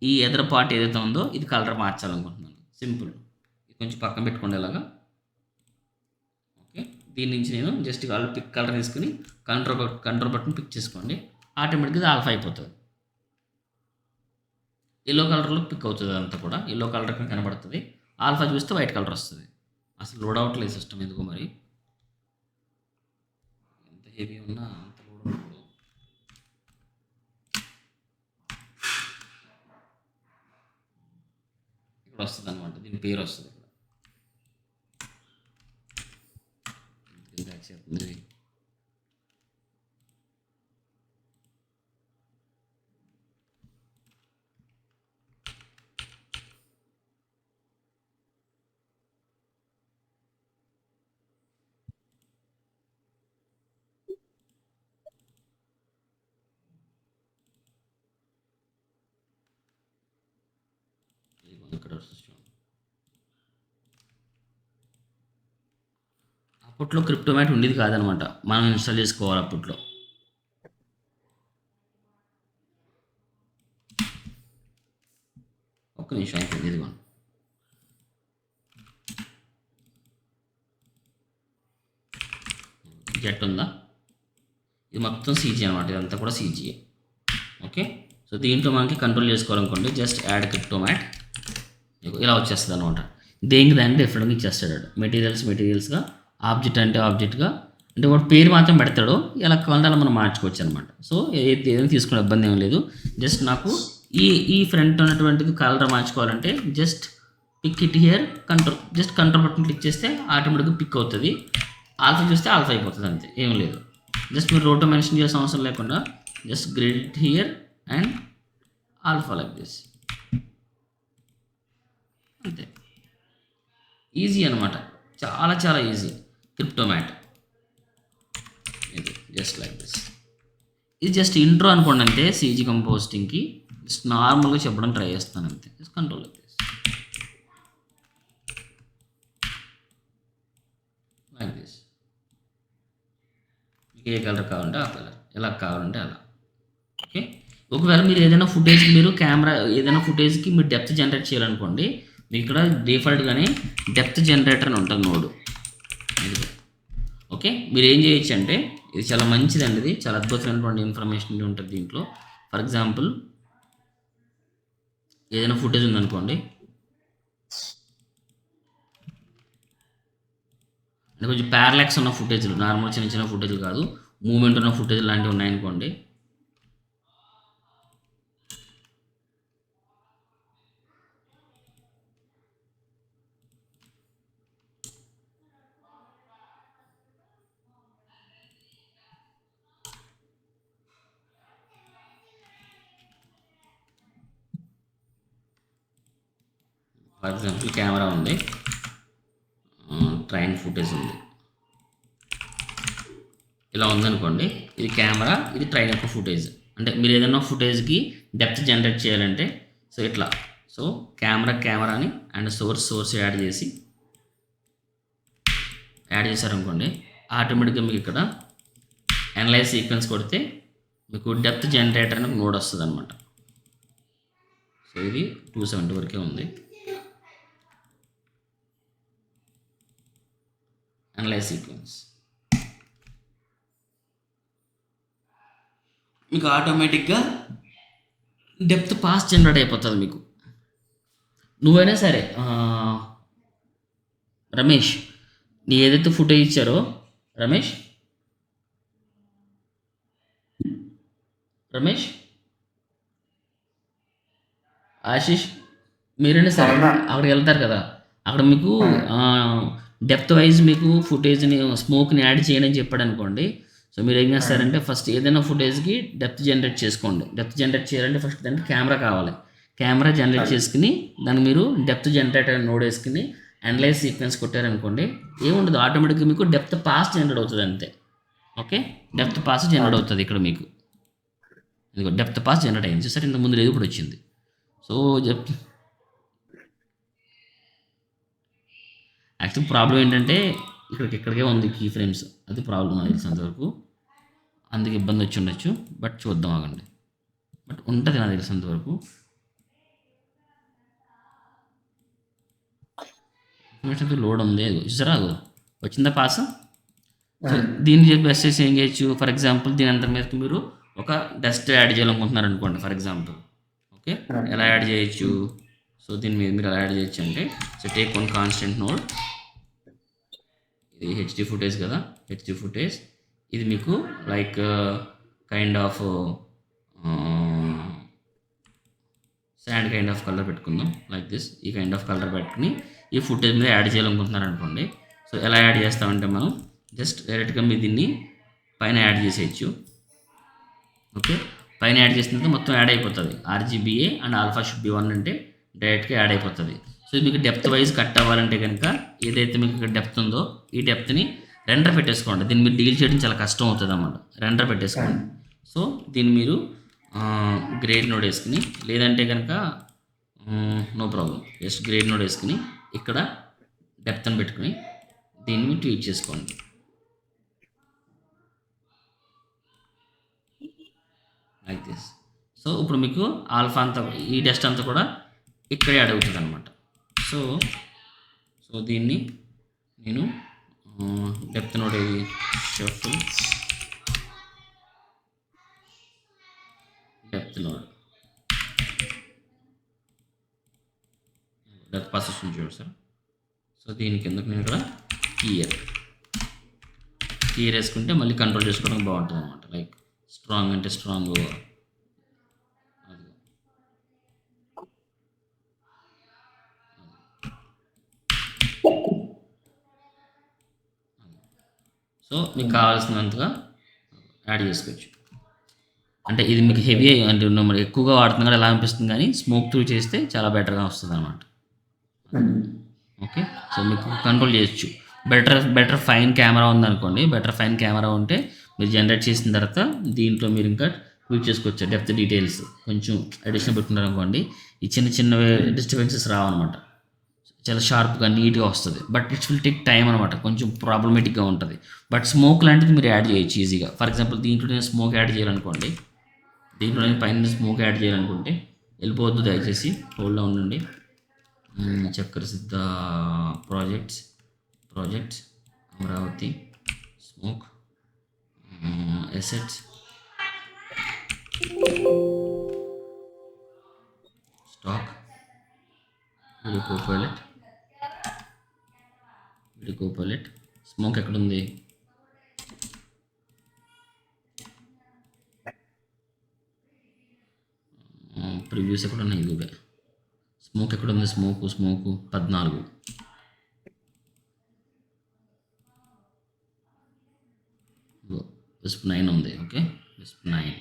ఈ ఎదర పార్ట్ ఏదైతే ఉందో ఇది కలర్ మార్చాలనుకుంటున్నాను. సింపుల్, కొంచెం పక్కన పెట్టుకోండి ఇలాగా. ఓకే, దీని నుంచి నేను జస్ట్ పిక్ కలర్ తీసుకుని కంట్రోల్ బటన్ పిక్ చేసుకోండి. ఆటోమేటిక్గా ఇది ఆల్ఫా అయిపోతుంది. ఎల్లో కలర్లో పిక్ అవుతుంది, అంతా కూడా ఎల్లో కలర్ కనబడుతుంది. ఆల్ఫా చూస్తే వైట్ కలర్ వస్తుంది. అసలు లోడ్ అవ్వట్లేదు సిస్టమ్ ఎందుకు మరి, ఎంత హెవీ ఉన్నా అంత లోడ్ అవ్వట్లేదు. ఇక్కడ వస్తుంది అనమాట, దీని పేరు వస్తుంది ఇక్కడ. ఇక్కడ అప్పట్లో క్రిప్టోమాట్ ఉండేది కాదనమాట, మనం ఇన్స్టాల్ చేసుకోవాలి అప్పట్లో. ఒక్క నిమిషం అయిపోయింది, ఇదిగోండి. జెట్ ఉందా, ఇది మొత్తం సీజీ అనమాట, ఇదంతా కూడా సీజీఏ. ఓకే, సో దీంట్లో మనకి కంట్రోల్ చేసుకోవాలనుకోండి జస్ట్ యాడ్ క్రిప్టో మ్యాట్, ఇలా వచ్చేస్తుంది అనమాట. దేనికి దానికి డిఫరెంట్గా ఇచ్చేస్తాడు. మెటీరియల్స్గా, ఆబ్జెక్ట్ అంటే ఆబ్జెక్ట్గా, అంటే వాడు పేరు మాత్రం పెడతాడు, ఎలా కావాలంటే అలా మనం మార్చుకోవచ్చు అనమాట. సో ఏదైనా తీసుకునే ఇబ్బంది ఏం లేదు. జస్ట్ నాకు ఈ ఫ్రంట్ ఉన్నటువంటిది కలర్ మార్చుకోవాలంటే just pick it here, control button click చేస్తే ఆటోమేటిక్గా పిక్ అవుతుంది. ఆల్ఫా చూస్తే ఆల్ఫా అయిపోతుంది, అంతే, ఏం లేదు. జస్ట్ మీరు రోటో మెన్షన్ చేసిన అవసరం లేకుండా just grade it here and alpha like this, అంతే. ఈజీ అనమాట, చాలా చాలా ఈజీ. క్రిప్టో మ్యాట్ ఇది జస్ట్ లైక్ దిస్. ఇది జస్ట్ ఇంట్రో అనుకోండి అంతే. సీజీ కంపోజిటింగ్కి జస్ట్ నార్మల్గా చెప్పడం ట్రై చేస్తాను అంతే. Just control like this, like this. మీకు ఏ కలర్ కావాలంటే ఆ కలర్, ఎలా కావాలంటే అలా. ఓకే, ఒకవేళ మీరు ఏదైనా ఫుటేజ్కి ఏదైనా ఫుటేజ్కి మీరు డెప్త్ జనరేట్ చేయాలనుకోండి, మీకు ఇక్కడ డిఫాల్ట్గానే డెప్త్ జనరేటర్ అని ఉంటుంది నోడు. ఓకే, మీరు ఏం చేయొచ్చు అంటే, ఇది చాలా మంచిదండి, ఇది చాలా అద్భుతమైనటువంటి ఇన్ఫర్మేషన్ ఉంటుంది దీంట్లో. ఫర్ ఎగ్జాంపుల్ ఏదైనా ఫుటేజ్ ఉందనుకోండి, అంటే కొంచెం ప్యారలాక్స్ ఉన్న ఫుటేజ్లు, నార్మల్ చిన్న చిన్న ఫుటేజ్లు కాదు, మూమెంట్ ఉన్న ఫుటేజ్ లాంటివి ఉన్నాయనుకోండి, ఫర్ ఎగ్జాంపుల్ కెమెరా ఉంది, ట్రైన్ ఫుటేజ్ ఉంది, ఇలా ఉందనుకోండి. ఇది కెమెరా, ఇది ట్రైన్ యొక్క ఫుటేజ్. అంటే మీరు ఏదైనా ఫుటేజ్కి డెప్త్ జనరేట్ చేయాలంటే సో ఇట్లా, సో కెమెరాని అండ్ సోర్స్ యాడ్ చేశారనుకోండి, ఆటోమేటిక్గా మీకు ఇక్కడ అనలైజ్ సీక్వెన్స్ కొడితే మీకు డెప్త్ జనరేటర్ అని నోడ్ వస్తుంది అనమాట. సో ఇది 270 వరకే ఉంది. అనలైజ్ సీక్వెన్స్ మీకు ఆటోమేటిక్గా డెప్త్ పాస్ జనరేట్ అయిపోతుంది మీకు. నువ్వైనా సరే రమేష్, నీ ఏదైతే ఫుటేజ్ ఇచ్చారో రమేష్ ఆశీష్, మీరైనా సరే అక్కడికి వెళ్తారు కదా, అక్కడ మీకు డెప్త్ వైజ్ మీకు ఫుటేజ్ని స్మోక్ని యాడ్ చేయని చెప్పాడు అనుకోండి. సో మీరు ఏం చేస్తారంటే ఫస్ట్ ఏదైనా ఫుటేజ్కి డెప్త్ జనరేట్ చేసుకోండి. డెప్త్ జనరేట్ చేయాలంటే ఫస్ట్ దానికి కెమెరా కావాలి. కెమెరా జనరేట్ చేసుకుని దాన్ని మీరు డెప్త్ జనరేటర్ నోడ్ వేసుకుని అనలైజ్ సీక్వెన్స్ కొట్టారనుకోండి, ఏముండదు, ఆటోమేటిక్గా మీకు డెప్త్ పాస్ జనరేట్ అవుతుంది అంతే. ఓకే, డెప్త్ పాస్ జనరేట్ అవుతుంది ఇక్కడ మీకు. ఇదిగో డెప్త్ పాస్ జనరేట్ అయింది చూసారు, ఇంత ముందు లేదు, ఇప్పుడు వచ్చింది. సో యాక్చువల్ ప్రాబ్లం ఏంటంటే ఇక్కడికే ఉంది కీ ఫ్రేమ్స్, అది ప్రాబ్లం నాకు తెలిసినంతవరకు, అందుకు ఇబ్బంది వచ్చి ఉండొచ్చు. బట్ చూద్దాం ఆగండి, బట్ ఉంటుంది నాకు తెలిసినంతవరకు. లోడ్ ఉంది, చూసారా వచ్చిందా పాస్. సో దీన్ని చెప్పి ఎస్ఎస్ ఏం చేయొచ్చు, ఫర్ ఎగ్జాంపుల్ దీని అంతా మీద మీరు ఒక డస్ట్ యాడ్ చేయాలనుకుంటున్నారు అనుకోండి ఫర్ ఎగ్జాంపుల్. ఓకే, ఎలా యాడ్ చేయొచ్చు, సో దీని మీద మీరు ఎలా యాడ్ చేయొచ్చు అంటే, so take one constant node, ఇది హెచ్డి ఫుటేజ్ కదా, హెచ్డి ఫుటేజ్ ఇది మీకు like kind of sand kind of colour పెట్టుకుందాం, లైక్ దిస్. ఈ కైండ్ ఆఫ్ కలర్ పెట్టుకుని ఈ ఫుటేజ్ మీద యాడ్ చేయాలనుకుంటున్నారు అనుకోండి. సో ఎలా యాడ్ చేస్తామంటే మనం జస్ట్ డైరెక్ట్గా మీరు దీన్ని పైన యాడ్ చేసేయచ్చు. ఓకే, పైన యాడ్ చేసినంత మొత్తం యాడ్ అయిపోతుంది. RGBA and alpha should be 1 అంటే డైరెక్ట్గా యాడ్ అయిపోతుంది. సో మీకు డెప్త్ వైజ్ కట్ అవ్వాలంటే కనుక ఏదైతే మీకు ఇక్కడ డెప్త్ ఉందో ఈ డెప్త్ని రెండర్ పెట్టేసుకోండి. దీన్ని మీరు డీల్ చేయడం చాలా కష్టం అవుతుంది అన్నమాట. రెండర్ పెట్టేసుకోండి. సో దీన్ని మీరు గ్రేడ్ నోడ్ వేసుకుని, లేదంటే కనుక no problem, just grade node వేసుకుని ఇక్కడ డెప్త్ని పెట్టుకుని దీన్ని ట్వీట్ చేసుకోండి. Like this. సో ఇప్పుడు మీకు ఆల్ఫా అంతా, ఈ డస్ట్ అంతా కూడా ఇక్కడే యాడ్ అవుతుంది అనమాట. సో దీన్ని నేను డెప్త్ నోడ్ షఫుల్ వస్తుంది చూడు సార్. సో దీని కిందకు నేను ఇక్కడ కీయర్ వేసుకుంటే మళ్ళీ కంట్రోల్ చేసుకోవడానికి బాగుంటుంది అనమాట. లైక్ స్ట్రాంగ్ అంటే స్ట్రాంగ్, సో మీకు కావాల్సినంతగా యాడ్ చేసుకోవచ్చు. అంటే ఇది మీకు హెవీ అంటే మరి ఎక్కువగా వాడుతున్నా కూడా ఎలా అనిపిస్తుంది, కానీ స్మోక్ త్రూ చేస్తే చాలా బెటర్గా వస్తుంది అనమాట. ఓకే, సో మీకు కంట్రోల్ చేయొచ్చు. బెటర్ ఫైన్ కెమెరా ఉందనుకోండి, బెటర్ ఫైన్ కెమెరా ఉంటే మీరు జనరేట్ చేసిన తర్వాత దీంట్లో మీరు ఇంకా ట్వీట్ చేసుకోవచ్చు. డెప్త్ డీటెయిల్స్ కొంచెం అడిషనల్ పెట్టుకున్నారనుకోండి, ఈ చిన్న డిస్టర్బెన్సెస్ రావన్నమాట. చాలా షార్ప్గా నీట్గా వస్తుంది. But it's will take time అనమాట, కొంచెం ప్రాబ్లమేటిక్గా ఉంటుంది. బట్ స్మోక్ లాంటిది మీరు యాడ్ చేయొచ్చు ఈజీగా. ఫర్ ఎగ్జాంపుల్ దీంట్లో నేను స్మోక్ యాడ్ చేయాలనుకోండి, దీంట్లో నేను పైన స్మోక్ యాడ్ చేయాలనుకుంటే వెళ్ళిపోవద్దు, దయచేసి హోల్డ్లో ఉండండి. చక్ర సిద్ధ projects Amaravati smoke assets stock video Copilot smoke ఎక్కడుంది? ప్రివ్యూస్ ఎక్కడ ఉన్నాయి? ఇదివే స్మోక్ ఎక్కడుంది? స్మోకు 14 విస్ప్ 9 ఉంది. Okay, wisp 9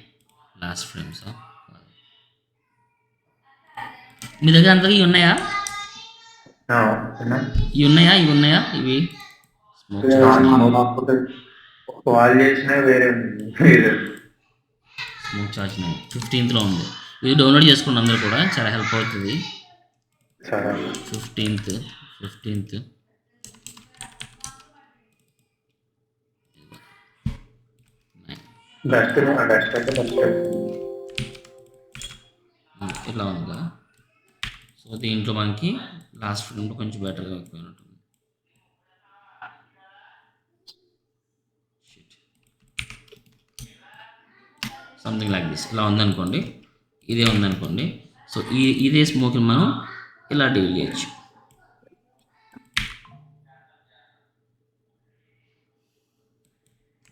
last frames. మీ దగ్గర అంతగా ఇవి ఉన్నాయా? ఇవి స్మోక్ చార్జ్ 15th ఉంది. ఇది డౌన్లోడ్ చేసుకోండి అందరూ కూడా, చాలా హెల్ప్ అవుతుంది. 15th ఇట్లా ఉంది కదా. సో దీంట్లో మనకి లాస్ట్ ఫ్రేమ్లో కొంచెం బెటర్గా ఉంటుంది. Something like this. ఇలా ఉందనుకోండి, ఇదే ఉందనుకోండి. సో ఇదే స్మోక్ని మనం ఇలా డీల్ చేయొచ్చు.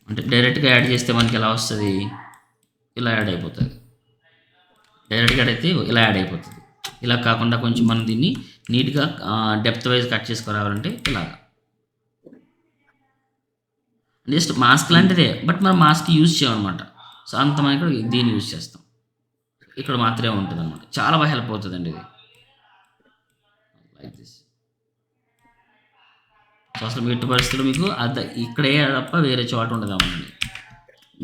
అంటే డైరెక్ట్గా యాడ్ చేస్తే మనకి ఎలా వస్తుంది? ఇలా యాడ్ అయిపోతుంది. డైరెక్ట్గా యాడ్ అయితే ఇలా యాడ్ అయిపోతుంది. ఇలా కాకుండా కొంచెం మనం దీన్ని నీట్గా డెప్త్ వైజ్ కట్ చేసుకురావాలంటే ఇలాగా జస్ట్ మాస్క్ లాంటిదే, బట్ మనం మాస్క్ యూజ్ చేయమన్నమాట. సో అంత మనం ఇక్కడ దీన్ని యూజ్ చేస్తాం. ఇక్కడ మాత్రమే ఉంటుంది అనమాట. చాలా బాగా హెల్ప్ అవుతుందండి ఇది. Like this. సో అసలు మీ ఎట్టి పరిస్థితుల్లో మీకు ఇక్కడే తప్ప వేరే చోట ఉండదు అవ్వండి.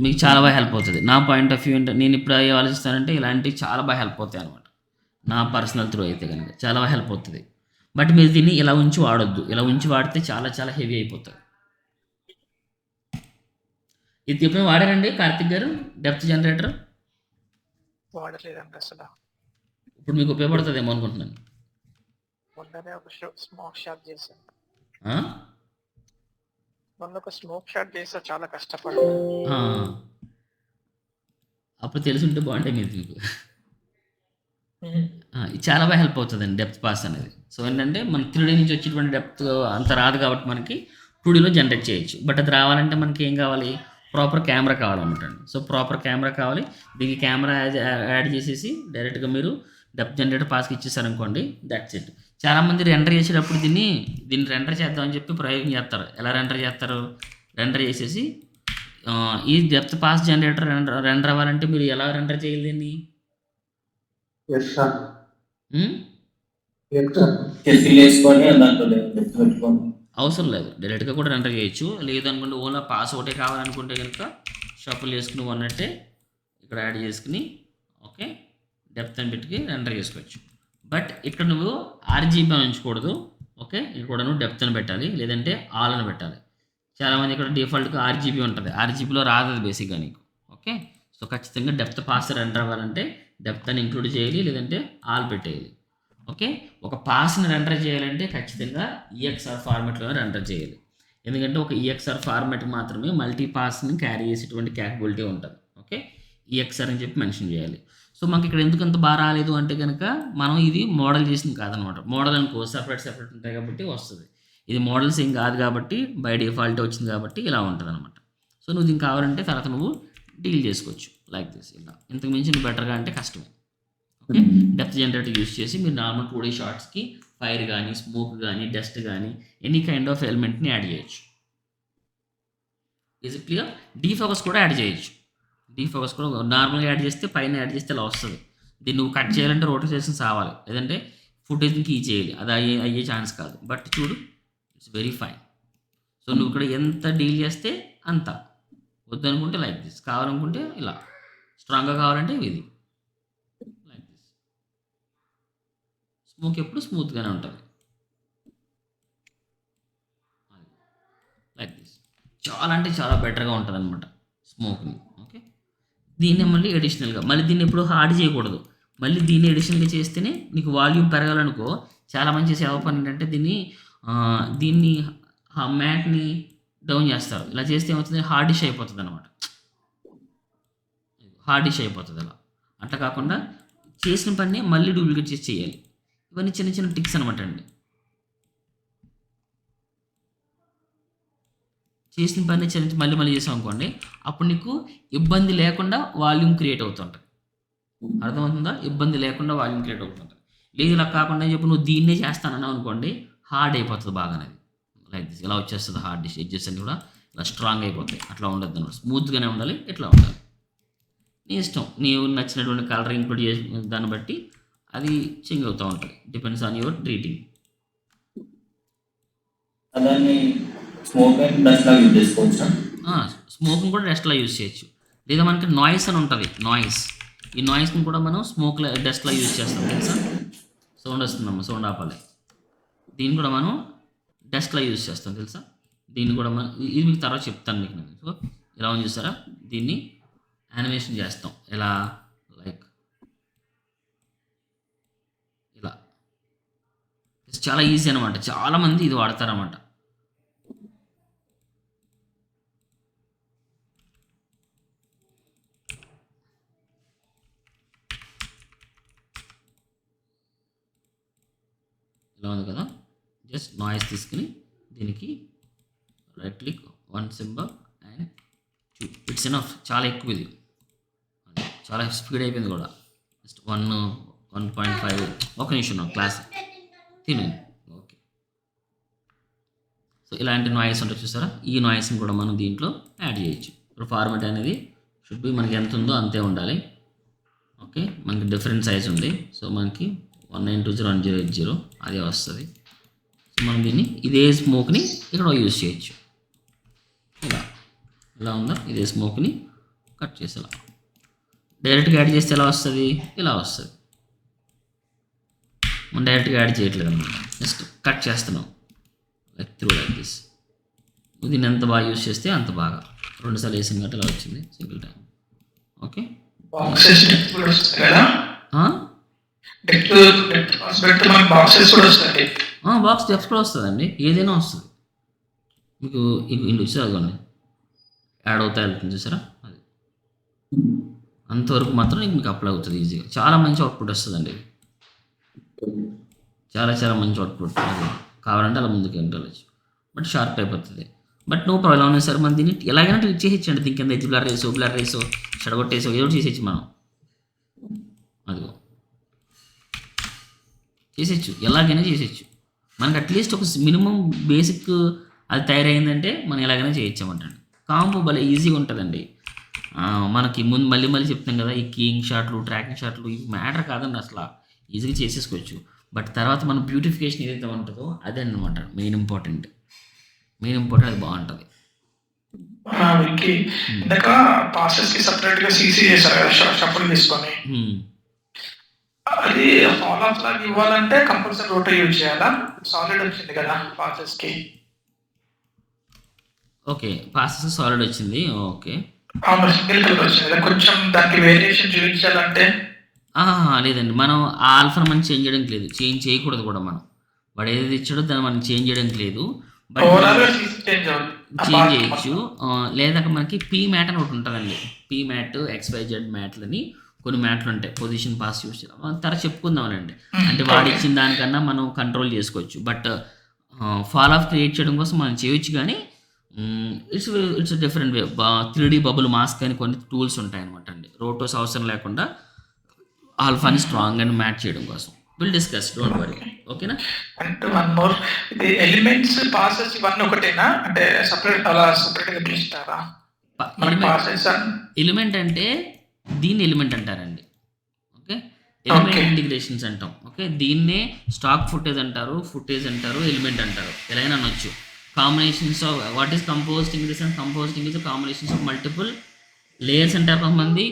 మీకు చాలా బాగా హెల్ప్ అవుతుంది. నా పాయింట్ ఆఫ్ వ్యూ అంటే నేను ఇప్పుడు ఆలోచిస్తానంటే ఇలాంటివి చాలా బాగా హెల్ప్ అవుతాయి అనమాట. నా పర్సనల్ త్రూ అయితే కనుక చాలా బాగా హెల్ప్ అవుతుంది. బట్ మీరు దీన్ని ఇలా ఉంచి వాడొద్దు. ఇలా ఉంచి వాడితే చాలా హెవీ అయిపోతుంది. ఇది ఎప్పుడైనా వాడారండి కార్తిక్ గారు డెప్త్ జనరేటర్? వాడలేదండి అసలు. ఇప్పుడు మీకు ఉపయోగపడుతుందేమో అనుకుంటున్నాను. మొన్ననే ఒక స్మోక్ షాట్ చేశాను. చాలా కష్టపడ్డాను. అప్పుడు తెలిసి ఉంటే బాగుంటాయి మీకు. చాలా బాగా హెల్ప్ అవుతుందండి డెప్త్ పాస్ అనేది. సో ఏంటంటే మన 3D నుంచి వచ్చేటువంటి డెప్త్ అంత రాదు కాబట్టి మనకి 2Dలో జనరేట్ చేయొచ్చు. బట్ అది రావాలంటే మనకి ఏం కావాలి? ప్రాపర్ కెమెరా కావాలన్నమాట అండి. సో ప్రాపర్ కెమెరా కావాలి. దీనికి కెమెరా యాడ్ చేసేసి డైరెక్ట్గా మీరు డెప్త్ జనరేటర్ పాస్కి ఇచ్చేసారనుకోండి, దట్స్ ఇట్. చాలామంది రెండర్ చేసేటప్పుడు దీన్ని రెండర్ చేద్దామని చెప్పి ప్రయోగం చేస్తారు. ఎలా రెండర్ చేస్తారు? రెండర్ చేసేసి ఈ డెప్త్ పాస్ జనరేటర్ రెండర్ అవ్వాలంటే మీరు ఎలా రెండర్ చేయాలి దీన్ని? అవసరం లేదు, డైరెక్ట్గా కూడా రెండర్ చేయొచ్చు. లేదనుకుంటే ఓన్లీ పాస్ ఒకటే కావాలనుకుంటే కనుక షఫుల్ చేసుకుని ఉన్నట్టే ఇక్కడ యాడ్ చేసుకుని ఓకే డెప్త్ అని పెట్టుకి రెండర్ చేసుకోవచ్చు. బట్ ఇక్కడ నువ్వు ఆర్జీబీ అని ఉంచకూడదు. ఓకే, ఇక్కడ కూడా నువ్వు డెప్త్ అని పెట్టాలి, లేదంటే ఆల్ అని పెట్టాలి. చాలామంది ఇక్కడ డిఫాల్ట్గా ఆర్జీబీ ఉంటుంది. ఆర్జీబీలో రాదు అది బేసిక్గా నీకు. ఓకే, సో ఖచ్చితంగా డెప్త్ పాస్ రెండర్ అవ్వాలంటే డెప్త్ అని ఇంక్లూడ్ చేయాలి, లేదంటే ఆల్ పెట్టేయాలి. ఓకే, ఒక పాస్ని రెండర్ చేయాలంటే ఖచ్చితంగా ఈఎక్స్ఆర్ ఫార్మాట్లో రెండర్ చేయాలి. ఎందుకంటే ఒక ఈఎక్స్ఆర్ ఫార్మాట్ మాత్రమే మల్టీ పాస్ని క్యారీ చేసేటువంటి క్యాపబిలిటీ ఉంటుంది. ఓకే, ఈఎక్స్ఆర్ అని చెప్పి మెన్షన్ చేయాలి. సో మనకి ఇక్కడ ఎందుకు అంత బాగా రాలేదు అంటే కనుక మనం ఇది మోడల్ చేసింది కాదనమాట. మోడల్ అనుకో సెపరేట్ ఉంటాయి కాబట్టి వస్తుంది. ఇది మోడల్స్ ఏం కాదు కాబట్టి బై డిఫాల్ట్ వచ్చింది కాబట్టి ఇలా ఉంటుంది అనమాట. సో నువ్వు దీనికి కావాలంటే తర్వాత నువ్వు డీల్ చేసుకోవచ్చు లైక్ దిస్. ఇలా ఇంతకు మించి నువ్వు బెటర్గా అంటే కష్టమే. ఓకే, డెప్త్ జనరేటర్ యూస్ చేసి మీరు నార్మల్ 2D షార్ట్స్కి ఫైర్ కానీ, స్మోక్ కానీ, డస్ట్ కానీ ఎనీ కైండ్ ఆఫ్ ఎలిమెంట్ని యాడ్ చేయొచ్చు. Is it clear? డీఫోకస్ కూడా యాడ్ చేయొచ్చు. డీఫోకస్ కూడా నార్మల్గా యాడ్ చేస్తే పైన యాడ్ చేస్తే ఇలా వస్తుంది. దీన్ని నువ్వు కట్ చేయాలంటే రొటేషన్స్ రావాలి, లేదంటే ఫుటేజ్ని కీ చేయాలి. అది అయ్యే ఛాన్స్ కాదు. బట్ చూడు, ఇట్స్ వెరీ ఫైన్. సో నువ్వు ఇక్కడ ఎంత డీల్ చేస్తే అంత. వద్దనుకుంటే లైక్ దిస్, కావాలనుకుంటే ఇలా, స్ట్రాంగ్గా కావాలంటే ఇది లైక్ దిస్. స్మోక్ ఎప్పుడు స్మూత్గానే ఉంటుంది లైక్ దిస్. చాలా అంటే చాలా బెటర్గా ఉంటుంది అనమాట స్మోక్ని. ఓకే, దీన్ని మళ్ళీ అడిషనల్గా మళ్ళీ దీన్ని ఎప్పుడు హార్డ్ చేయకూడదు. మళ్ళీ దీన్ని అడిషనల్గా చేస్తేనే నీకు వాల్యూమ్ పెరగాలనుకో. చాలా మంచి సేవ పని ఏంటంటే దీన్ని మ్యాట్ని డౌన్ చేస్తారు. ఇలా చేస్తే ఏమవుతుంది, హార్డిష్ అయిపోతుంది అనమాట. హార్డిష్ అయిపోతుంది అలా. అట్లా కాకుండా చేసిన పని మళ్ళీ డూప్లికేట్ చేసి చేయాలి. ఇవన్నీ చిన్న చిన్న టిక్స్ అనమాట అండి. చేసిన పని చిన్న మళ్ళీ చేసాం అనుకోండి, అప్పుడు నీకు ఇబ్బంది లేకుండా వాల్యూమ్ క్రియేట్ అవుతుంటుంది. అర్థమవుతుందా? ఇబ్బంది లేకుండా వాల్యూమ్ క్రియేట్ అవుతుంటుంది. లేదు ఇలా కాకుండా చెప్పి నువ్వు దీన్నే చేస్తానన్నావు అనుకోండి, హార్డ్ అయిపోతుంది బాగా అనేది. లైక్ దిస్ ఇలా వచ్చేస్తుంది హార్డ్ డిష్. ఎడ్జెస్ అన్ని కూడా ఇలా స్ట్రాంగ్ అయిపోతాయి. అట్లా ఉండదు అనమాట. స్మూత్గానే ఉండాలి, ఇట్లా ఉండాలి. నీ ఇష్టం, నీవు నచ్చినటువంటి కలర్ ఇంక్లూడ్ చేసిన దాన్ని బట్టి అది చేంజ్ అవుతూ ఉంటుంది. Depends on your treating. స్మోక్ని కూడా డస్ట్లా యూజ్ చేయొచ్చు. లేదా మనకి నాయిస్ అని ఉంటుంది. ఈ నాయిస్ని కూడా మనం స్మోక్లో డస్ట్లో యూజ్ చేస్తాం తెలుసా. సౌండ్ వస్తుందమ్మా, సౌండ్ ఆపాలి. దీన్ని కూడా మనం డస్ట్లో యూజ్ చేస్తాం తెలుసా. దీన్ని కూడా మనం ఇది మీకు తర్వాత చెప్తాను మీకు నేను. సో ఇలా ఉంది చూస్తారా, దీన్ని యానిమేషన్ చేస్తాం ఎలా, లైక్ ఇలా. చాలా ఈజీ అనమాట. చాలామంది ఇది వాడతారన్నమాట. ఇలా ఉంది కదా. జస్ట్ నాయిస్ తీసుకుని దీనికి right click, one symbol and it's enough. చాలా ఎక్కువ ఇది, చాలా స్పీడ్ అయిపోయింది కూడా. జస్ట్ 1.5. ఒక నిమిషం క్లాస్ తిను. ఓకే, సో ఇలాంటి నాయిస్ ఉంటుంది చూసారా. ఈ నాయిస్ని కూడా మనం దీంట్లో యాడ్ చేయొచ్చు. ఇప్పుడు ఫార్మాట్ అనేది షుడ్ బి మనకి ఎంత ఉందో అంతే ఉండాలి. ఓకే, మనకి డిఫరెంట్ సైజ్ ఉంది. సో మనకి 19201080 అదే వస్తుంది. సో మనం దీన్ని ఇదే స్మోక్ని ఇక్కడ యూజ్ చేయొచ్చు. ఇలా ఉందా, ఇదే స్మోక్ని కట్ చేసేలా డైరెక్ట్గా యాడ్ చేస్తే ఎలా వస్తుంది, ఇలా వస్తుంది. మనం డైరెక్ట్గా యాడ్ చేయట్లేదు అనమాట, జస్ట్ కట్ చేస్తున్నాం లైక్ త్రూ లైక్ దిస్. దీన్ని ఎంత బాగా యూజ్ చేస్తే అంత బాగా. 2 సార్లు వేసిన కాబట్టి ఇలా వచ్చింది సింగిల్ టైం. ఓకే, బాక్స్ డెప్స్ కూడా వస్తుందండి. ఏదైనా వస్తుంది మీకు. ఇంటి వచ్చి అదిగోండి యాడ్ అవుతా వెళ్తుంది చూసారా. అది అంతవరకు మాత్రం మీకు అప్లై అవుతుంది ఈజీగా. చాలా మంచి అవుట్పుట్ వస్తుందండి. చాలా చాలా మంచి అవుట్పుట్. అది కావాలంటే అలా ముందుకు వెళ్ళచ్చు. బట్ షార్ప్ అయిపోతుంది. బట్ నో ప్రాబ్లం ఉంది సార్. మనం దీన్ని ఎలాగైనా ట్రీట్ చేసేయచ్చండి. దీని కింద బ్లర్ రేసో చెడగొట్టేసో ఏదో చేసేయచ్చు మనం. అదిగో చేసేయచ్చు, ఎలాగైనా చేసేయచ్చు. మనకి అట్లీస్ట్ ఒక మినిమం బేసిక్ అది తయారైందంటే మనం ఎలాగైనా చేయొచ్చామంటండి. కాంపో భలే ఈజీగా ఉంటుందండి. మనకి ముందు మళ్ళీ చెప్తాం కదా, ఈ కీయింగ్ షాట్లు, ట్రాకింగ్ షాట్లు ఇవి మ్యాటర్ కాదండి అసలు. ఈజీగా చేసేసుకోవచ్చు. బట్ తర్వాత మన బ్యూటిఫికేషన్ ఏదైతే ఉంటుందో అదే అనమాట మెయిన్ ఇంపార్టెంట్. అది బాగుంటుంది. అది ఫాల్ ఆఫ్ లాగా ఇవ్వాలంటే కంపల్సరీ రోటో యూజ్ చేయాలా? సాలిడ్ వచ్చింది కదా పాసెస్ కి. ఓకే, పాసెస్ సాలిడ్ వచ్చింది. ఓకే, సింగిల్ కలర్ వచ్చింది. కొంచెం దానికి వేరియేషన్ చూపించాలంటే లేదండి, మనం ఆ ఆల్ఫాను మనం చేంజ్ చేయడానికి లేదు, చేంజ్ చేయకూడదు కూడా. మనం వాడు ఏదైతే ఇచ్చాడో దాన్ని మనం చేంజ్ చేయడానికి లేదు. బట్ చేంజ్ చేయొచ్చు. లేదా మనకి పీ మ్యాట్ అని ఒకటి ఉంటుందండి. పీ మ్యాట్, XYZ మ్యాట్లని కొన్ని మ్యాట్లు ఉంటాయి పొజిషన్ పాస్ యూస్ చేయాలి తర్వాత చెప్పుకుందామండి. అంటే వాడు ఇచ్చిన దానికన్నా మనం కంట్రోల్ చేసుకోవచ్చు. బట్ ఫాల్ ఆఫ్ క్రియేట్ చేయడం కోసం మనం చేయొచ్చు, కానీ it's different way. 3D bubble mask అని కొన్ని టూల్స్ ఉంటాయి అనమాట అండి. రోటోస్ అవసరం లేకుండా ఆల్ఫాని స్ట్రాంగ్ అండ్ మ్యాట్ చేయడం కోసం. Will discuss, don't worry. ఓకేనా? అండ్ వన్ మోర్, ఇది ఎలిమెంట్స్ పాసెస్ ఇవన్నీ ఒకటేనా, అంటే సపరేట్ అలా సపరేట్గా పిలుస్తారా? ఎలిమెంట్ అంటే దీన్ని ఎలిమెంట్ అంటారండి. ఓకే, ఎలిమెంట్ ఇంటిగ్రేషన్స్ అంటాం. ఓకే, దీన్నే స్టాక్ ఫుటేజ్ అంటారు, ఫుటేజ్ అంటారు, ఎలిమెంట్ అంటారు, ఎలాగైనా అనొచ్చు. Combinations of what is compositing this and compositing is combinations of multiple layers అంటారు కొంతమంది,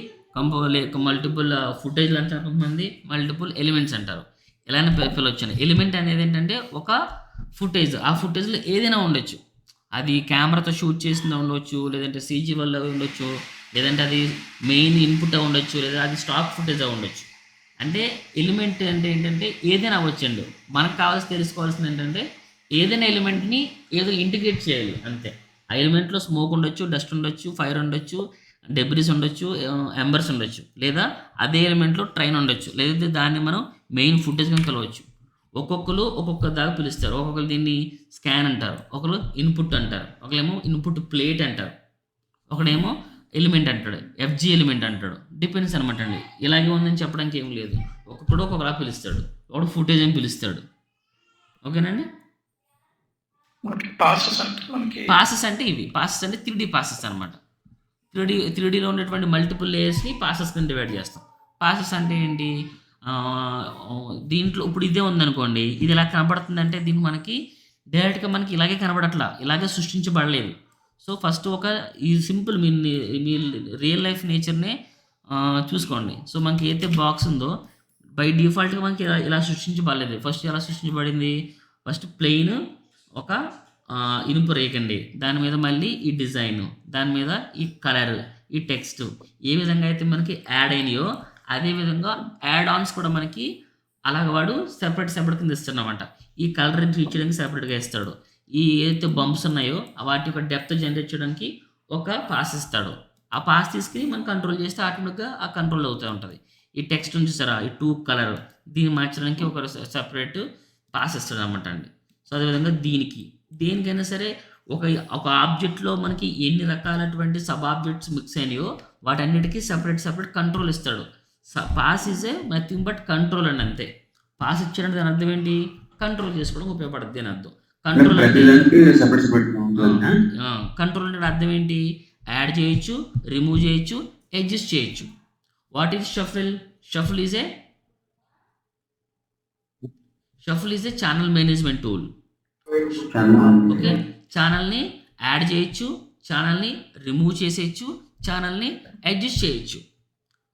మల్టిపుల్ ఫుటేజ్లు అంటారు కొంతమంది, మల్టిపుల్ ఎలిమెంట్స్ అంటారు. ఎలాగైనా పిలవచ్చు. ఎలిమెంట్ అనేది ఏంటంటే ఒక ఫుటేజ్, ఆ ఫుటేజ్లో ఏదైనా ఉండొచ్చు. అది కెమెరాతో షూట్ చేసింది ఉండొచ్చు, లేదంటే సీజీ వల్ల ఉండొచ్చు, లేదంటే అది మెయిన్ ఇన్పుట్ ఉండొచ్చు, లేదా అది స్టాక్ ఫుటేజ్ ఉండొచ్చు. అంటే ఎలిమెంట్ అంటే ఏంటంటే ఏదైనా అవ్వచ్చండి. మనకు కావాల్సి తెలుసుకోవాల్సింది ఏంటంటే ఏదైనా ఎలిమెంట్ని ఏదో ఇంటిగ్రేట్ చేయాలి అంతే. ఆ ఎలిమెంట్లో స్మోక్ ఉండొచ్చు, డస్ట్ ఉండొచ్చు, ఫైర్ ఉండొచ్చు, డెబ్రిస్ ఉండొచ్చు, ఎంబర్స్ ఉండొచ్చు, లేదా అదే ఎలిమెంట్లో ట్రైన్ ఉండొచ్చు, లేదా దాన్ని మనం మెయిన్ ఫుటేజ్ కింద పిలవచ్చు. ఒక్కొక్కరు ఒక్కొక్క దాకా పిలుస్తారు. ఒక్కొక్కరు దీన్ని స్కాన్ అంటారు, ఒకరు ఇన్పుట్ అంటారు, ఒకరేమో ఇన్పుట్ ప్లేట్ అంటారు, ఒకడేమో ఎలిమెంట్ అంటాడు, ఎఫ్జీ ఎలిమెంట్ అంటాడు. డిపెండ్స్ అనమాట అండి. ఇలాగే ఉందని చెప్పడానికి ఏం లేదు. ఒక్కొక్కడు ఒక్కొక్కలా పిలుస్తాడు, ఒకడు ఫుటేజ్ అని పిలుస్తాడు. ఓకేనండి? పాసెస్ అంటే ఇవి. పాసెస్ అంటే 3D పాసెస్ అనమాట. 3Dలో ఉన్నటువంటి మల్టిపుల్ లేయర్స్ని పాసెస్ కింద డివైడ్ చేస్తాం. పాసెస్ అంటే ఏంటి? దీంట్లో ఇప్పుడు ఇదే ఉందనుకోండి, ఇది ఇలా కనబడుతుంది అంటే దీన్ని మనకి డైరెక్ట్గా మనకి ఇలాగే కనబడట్లా, ఇలాగే సృష్టించబడలేదు. సో ఫస్ట్ ఈ సింపుల్ మీ రియల్ లైఫ్ నేచర్నే చూసుకోండి. సో మనకి ఏదైతే బాక్స్ ఉందో బై డిఫాల్ట్గా మనకి ఇలా సృష్టించబడలేదు. ఫస్ట్ ఎలా సృష్టించబడింది? ఫస్ట్ ప్లెయిన్ ఒక ఇనుప రేకండి, దాని మీద మళ్ళీ ఈ డిజైన్, దాని మీద ఈ కలర్, ఈ టెక్స్ట్ ఏ విధంగా అయితే మనకి యాడ్ అయినాయో అదేవిధంగా యాడ్ ఆన్స్ కూడా మనకి అలాగ వాడు సెపరేట్ కింద ఇస్తాడనమాట. ఈ కలర్ ట్రీట్ చేయడానికి సెపరేట్గా ఇస్తాడు. ఈ ఏదైతే బంప్స్ ఉన్నాయో వాటి యొక్క డెప్త్ జనరేట్ చేయడానికి ఒక పాస్ ఇస్తాడు. ఆ పాస్ తీసుకుని మనం కంట్రోల్ చేస్తే ఆటోమేటిక్గా ఆ కంట్రోల్ అవుతూ ఉంటుంది. ఈ టెక్స్ట్ నుంచి సరే ఈ టూ కలర్ దీన్ని మార్చడానికి ఒక సెపరేట్ పాస్ ఇస్తాడు అనమాట అండి. సో అదేవిధంగా దేనికైనా సరే ఒక ఆబ్జెక్ట్లో మనకి ఎన్ని రకాలటువంటి సబ్ ఆబ్జెక్ట్స్ మిక్స్ అయినాయో వాటన్నిటికీ సెపరేట్ కంట్రోల్ ఇస్తాడు. Pass is a nothing but control అండి, అంతే. పాస్ ఇచ్చాడంటే దాని అర్థం ఏంటి? కంట్రోల్ చేసుకోవడం ఉపయోగపడుతుంది అని అర్థం. కంట్రోల్ అంటే అర్థం ఏంటి? యాడ్ చేయొచ్చు, రిమూవ్ చేయొచ్చు, అడ్జస్ట్ చేయొచ్చు. What is shuffle? Shuffle is a channel management tool. Okay, ఛానల్ని యాడ్ చేయొచ్చు, ఛానల్ని రిమూవ్ చేసేయచ్చు, ఛానల్ని అడ్జస్ట్ చేయొచ్చు.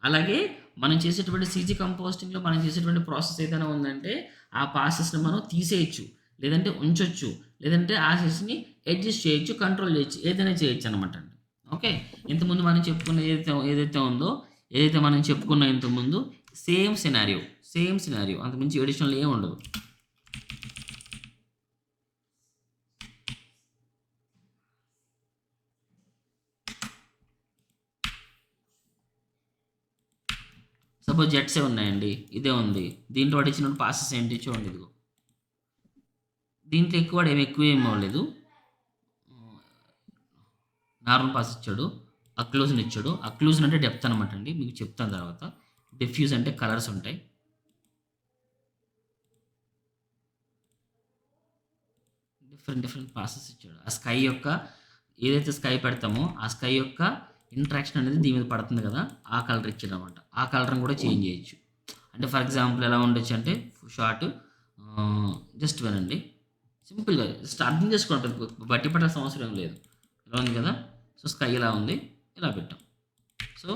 అలాగే మనం చేసేటువంటి సీజీ కంపోజిటింగ్లో మనం చేసేటువంటి ప్రాసెస్ ఏదైనా ఉందంటే ఆ ప్రాసెస్ని మనం తీసేయచ్చు, లేదంటే ఉంచొచ్చు, లేదంటే ఆ సెస్ని అడ్జస్ట్ చేయొచ్చు, కంట్రోల్ చేయొచ్చు, ఏదైనా చేయొచ్చు అనమాట అండి. ఓకే, ఇంతకుముందు మనం చెప్పుకున్న ఏదైతే ఉందో, ఏదైతే మనం చెప్పుకున్న ఇంతకుముందు సేమ్ సినారియో అంతకుమించి ఎడిషనల్ ఏం ఉండదు. సపోజ్ జెట్సే ఉన్నాయండి, ఇదే ఉంది. దీంట్లో వాడు ఇచ్చిన పాసెస్ ఏంటి చూడండి. ఇదిగో దీంట్లో ఎక్కువ ఏం అవ్వలేదు. నార్మల్ పాస్ ఇచ్చాడు, అక్లూజన్ ఇచ్చాడు. అక్లూజన్ అంటే డెప్త్ అనమాట అండి, మీకు చెప్తాను తర్వాత. డిఫ్యూజ్ అంటే కలర్స్ ఉంటాయి. డిఫరెంట్ పాసెస్ ఇచ్చాడు. ఆ స్కై యొక్క ఏదైతే స్కై పెడతామో ఆ స్కై యొక్క ఇంట్రాక్షన్ అనేది దీని మీద పడుతుంది కదా, ఆ కలర్ ఇచ్చాడు అనమాట. ఆ కలర్ని కూడా చేంజ్ చేయొచ్చు. అంటే ఫర్ ఎగ్జాంపుల్ ఎలా ఉండొచ్చు అంటే షార్ట్ జస్ట్ వినండి, సింపుల్గా జస్ట్ అర్థం చేసుకుంటుంది, బట్టి పట్టాల్సిన అవసరం లేదు. ఇలా ఉంది కదా, సో స్కై ఇలా ఉంది, ఇలా పెట్టాం, సో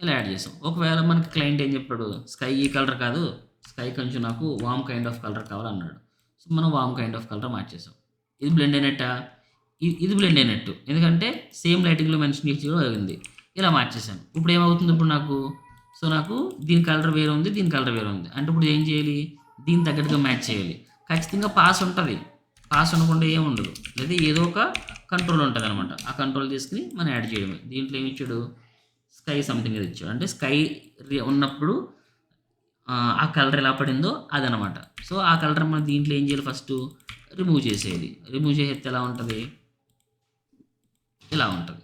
ఇలా యాడ్ చేసాం. ఒకవేళ మనకి క్లయింట్ ఏం చెప్పాడు, స్కై ఈ కలర్ కాదు, స్కై కొంచెం నాకు వామ్ కైండ్ ఆఫ్ కలర్ కావాలన్నాడు. సో మనం వామ్ కైండ్ ఆఫ్ కలర్ మార్చేసాం. ఇది బ్లెండ్ అయినట్టా? ఇది బ్లెండ్ అయినట్టు, ఎందుకంటే సేమ్ లైటింగ్లో మెన్షన్ చేయింది. ఇలా మార్చేసాను. ఇప్పుడు ఏమవుతుంది? ఇప్పుడు నాకు దీని కలర్ వేరే ఉంది, దీని కలర్ వేరే ఉంది. అంటే ఇప్పుడు ఏం చేయాలి? దీని తగ్గట్టుగా మ్యాచ్ చేయాలి. ఖచ్చితంగా పాస్ ఉంటుంది, పాస్ ఉండకుండా ఏమి ఉండదు, లేదా ఏదో ఒక కంట్రోల్ ఉంటుంది అనమాట. ఆ కంట్రోల్ తీసుకుని మనం యాడ్ చేయడమే. దీంట్లో ఏమి ఇచ్చాడు? స్కై సంథింగ్ ఇది ఇచ్చాడు, అంటే స్కై ఉన్నప్పుడు ఆ కలర్ ఎలా పడిందో అదనమాట. సో ఆ కలర్ మనం దీంట్లో ఏం చేయాలి, ఫస్ట్ రిమూవ్ చేసేది. రిమూవ్ చేసేస్తే ఎలా ఉంటుంది, ఇలా ఉంటుంది.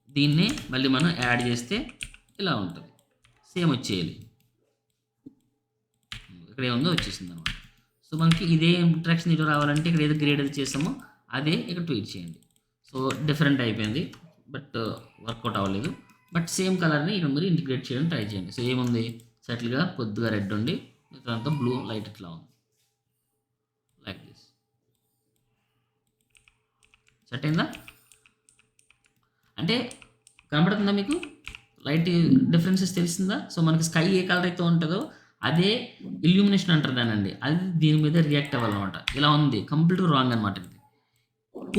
దీన్ని మళ్ళీ మనం యాడ్ చేస్తే ఇలా ఉంటుంది, సేమ్ వచ్చేయాలి. ఇక్కడ ఏముందో వచ్చేసింది అనమాట. సో మనకి ఇదే ఇంట్రాక్షన్ ఇటు రావాలంటే ఇక్కడ ఏదో గ్రేడ్ అది చేసామో అదే ఇక్కడ ట్వీట్ చేయండి. సో డిఫరెంట్ అయిపోయింది, బట్ వర్కౌట్ అవ్వలేదు. బట్ సేమ్ కలర్ని ఇక్కడ మీరు ఇంటిగ్రేట్ చేయడం ట్రై చేయండి. సో ఏముంది, సెటిల్గా కొద్దిగా రెడ్ ఉండి ఇక్కడంతా బ్లూ లైట్ ఇట్లా ఉంది, లైక్ దిస్. సెట్ అయిందా? అంటే కనబడుతుందా మీకు, లైట్ డిఫరెన్సెస్ తెలిసిందా? సో మనకి స్కై ఏ కలర్ అయితే ఉంటుందో అదే ఇల్యూమినేషన్ అంటారు దానండి, అది దీని మీద రియాక్ట్ అవ్వాలన్నమాట. ఇలా ఉంది, కంప్లీట్గా రాంగ్ అనమాట ఇది.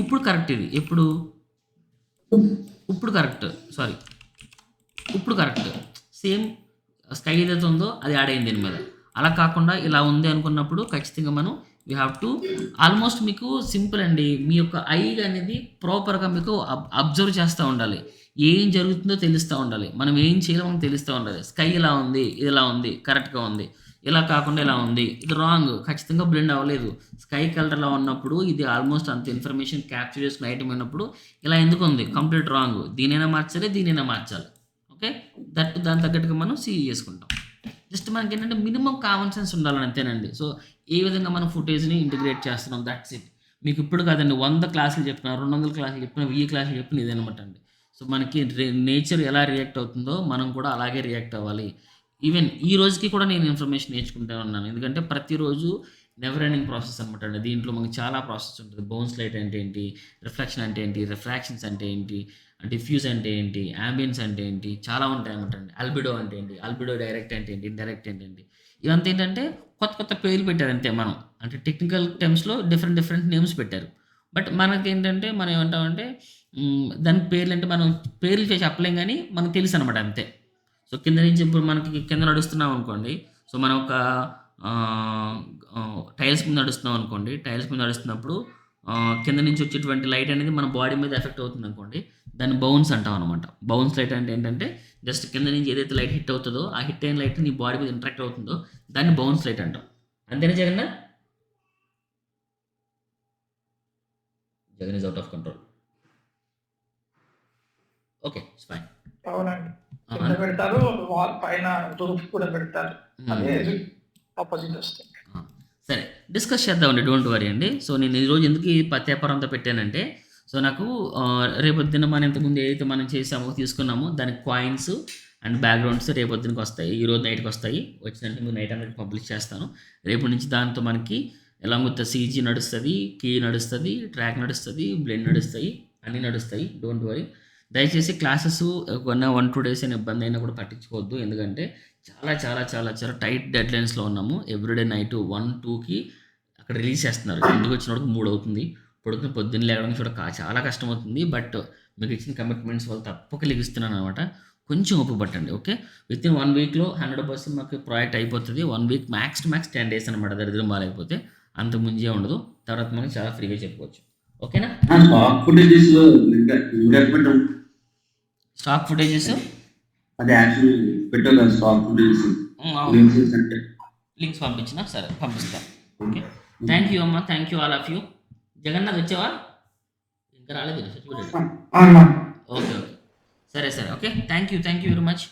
ఇప్పుడు కరెక్ట్, ఇది ఇప్పుడు కరెక్ట్, సారీ ఇప్పుడు కరెక్ట్. సేమ్ స్కై ఏదైతే ఉందో అది యాడ్ అయింది దీని మీద. అలా కాకుండా ఇలా ఉంది అనుకున్నప్పుడు ఖచ్చితంగా మనం యూ హ్యావ్ టు ఆల్మోస్ట్ మీకు సింపుల్ అండి, మీ యొక్క ఐ అనేది ప్రాపర్గా మీకు అబ్జర్వ్ చేస్తూ ఉండాలి, ఏం జరుగుతుందో తెలుస్తూ ఉండాలి, మనం ఏం చేయాలో మనకు తెలుస్తూ ఉండాలి. స్కై ఇలా ఉంది, ఇది ఇలా ఉంది, కరెక్ట్గా ఉంది, ఇలా కాకుండా ఇలా ఉంది, ఇది రాంగ్, ఖచ్చితంగా బ్లెండ్ అవ్వలేదు. స్కై కలర్లో ఉన్నప్పుడు ఇది ఆల్మోస్ట్ అంత ఇన్ఫర్మేషన్ క్యాప్చర్ చేసుకున్న ఐటమ్ అయినప్పుడు ఇలా ఎందుకు ఉంది, కంప్లీట్ రాంగ్, దీనైనా మార్చాలి, దీనైనా మార్చాలి. ఓకే, దాని తగ్గట్టుగా మనం సీఈ చేసుకుంటాం. జస్ట్ మనకి ఏంటంటే మినిమం కామన్ సెన్స్ ఉండాలని అంతేనండి. సో ఏ విధంగా మనం ఫుటేజ్ని ఇంటిగ్రేట్ చేస్తున్నాం, దట్స్ ఇట్. మీకు ఇప్పుడు కాదండి 100 క్లాసులు చెప్పిన, 200 క్లాసులు చెప్పిన, 1000 క్లాసులు చెప్పిన ఇదనమాట అండి. సో మనకి నేచర్ ఎలా రియాక్ట్ అవుతుందో మనం కూడా అలాగే రియాక్ట్ అవ్వాలి. ఈవెన్ ఈ రోజుకి కూడా నేను ఇన్ఫర్మేషన్ నేర్చుకుంటూ ఉన్నాను, ఎందుకంటే ప్రతిరోజు నెవర్ ఎండింగ్ ప్రాసెస్ అనమాట అండి. దీంట్లో మనకి చాలా ప్రాసెస్ ఉంటుంది. బౌన్స్ లైట్ అంటే ఏంటి, రిఫ్లెక్షన్ అంటే ఏంటి, రిఫ్రాక్షన్స్ అంటే ఏంటి, డిఫ్యూజ్ అంటే ఏంటి, యాంబియన్స్ అంటే ఏంటి, చాలా ఉంటాయి అనమాట అండి. అల్బిడో అంటే ఏంటి, అల్బిడో డైరెక్ట్ అంటే ఏంటి, ఇండైరెక్ట్ అంటే ఏంటి, ఇవంతా ఏంటంటే కొత్త పేర్లు పెట్టారు అంతే. మనం అంటే టెక్నికల్ టర్మ్స్లో డిఫరెంట్ నేమ్స్ పెట్టారు. బట్ మనకేంటంటే మనం ఏమంటామంటే దానికి పేర్లు అంటే మనం పేర్లు చేసి చెప్పలేం, కానీ మనకు తెలుసు అనమాట అంతే. సో కింద నుంచి ఇప్పుడు మనకి కింద నడుస్తున్నాం అనుకోండి, సో మనం ఒక టైల్స్ మీద నడుస్తున్నాం అనుకోండి, టైల్స్ మీద నడుస్తున్నప్పుడు కింద నుంచి వచ్చేటువంటి లైట్ అనేది మన బాడీ మీద ఎఫెక్ట్ అవుతుంది అనుకోండి, దాన్ని బౌన్స్ అంటాం అనమాట. బౌన్స్ లైట్ అంటే ఏంటంటే జస్ట్ కింద నుంచి ఏదైతే లైట్ హిట్ అవుతుందో ఆ హిట్ అయిన లైట్ నీ బాడీ మీద ఇంటరాక్ట్ అవుతుందో దాన్ని బౌన్స్ లైట్ అంటాం. అంతేనా Jagan? Jagan is out of control. Okay, fine. అవునండి, కింద పెడతారు, వాల్ పైన రూఫ్ కూడా పెడతారు, అదే ఆపోజిట్ వస్తుంది. సరే, డిస్కస్ చేద్దామండి, డోంట్ వరీ అండి. సో నేను ఈరోజు ఎందుకు ఈ పేపర్ అంతా పెట్టానంటే, సో నాకు రేపొద్దున మనం ఇంతకుముందు ఏదైతే మనం చేసామో తీసుకున్నామో దాని కాయిన్స్ అండ్ బ్యాక్గ్రౌండ్స్ రేపొద్దునకి వస్తాయి, ఈరోజు నైట్కి వస్తాయి. వచ్చినట్టు మీరు నైట్ అనేది పబ్లిష్ చేస్తాను. రేపు నుంచి దాంతో మనకి ఎలాంగ్ విత్ సీజీ నడుస్తుంది, కీ నడుస్తుంది, ట్రాక్ నడుస్తుంది, బ్లెండ్ నడుస్తాయి, అన్నీ నడుస్తాయి. Don't worry. దయచేసి క్లాసెస్ 1-2 డేస్ అయిన ఇబ్బంది అయినా కూడా పట్టించుకోవద్దు, ఎందుకంటే చాలా టైట్ డెడ్ లైన్స్లో ఉన్నాము. ఎవ్రీడే నైట్ 1-2కి అక్కడ రిలీజ్ చేస్తున్నారు. ఇంటికి వచ్చినప్పుడు 3 అవుతుంది. పొద్దున్న లేవడం చాలా కష్టం అవుతుంది. బట్ మీకు ఇచ్చిన కమిట్మెంట్స్ వాళ్ళు తప్పక లెగిస్తున్నాను అనమాట. కొంచెం ఓపిక పట్టండి. ఓకే, విత్ ఇన్ 1 వీక్లో 100% మాకు ప్రాజెక్ట్ అయిపోతుంది. 1 వీక్ మ్యాక్స్ 10 డేస్ అనమాట, దరిద్రం బాగాలేకపోతే. అంత ముందే ఉండదు. తర్వాత మనం చాలా ఫ్రీగా చెప్పుకోవచ్చు. ఓకేనా? స్టాక్ ఫుటేజెస్ అదే యాక్చువల్లీ పెట్టాలి, స్టాక్ ఫుటేజెస్ లింక్స్ పంపించిన, సరే పంపిస్తాను. ఓకే, థ్యాంక్ యూ అమ్మా, thank you all of you. Jagannath వచ్చావా? ఇంకా రాలేదు. ఓకే, సరే, okay, thank you very much.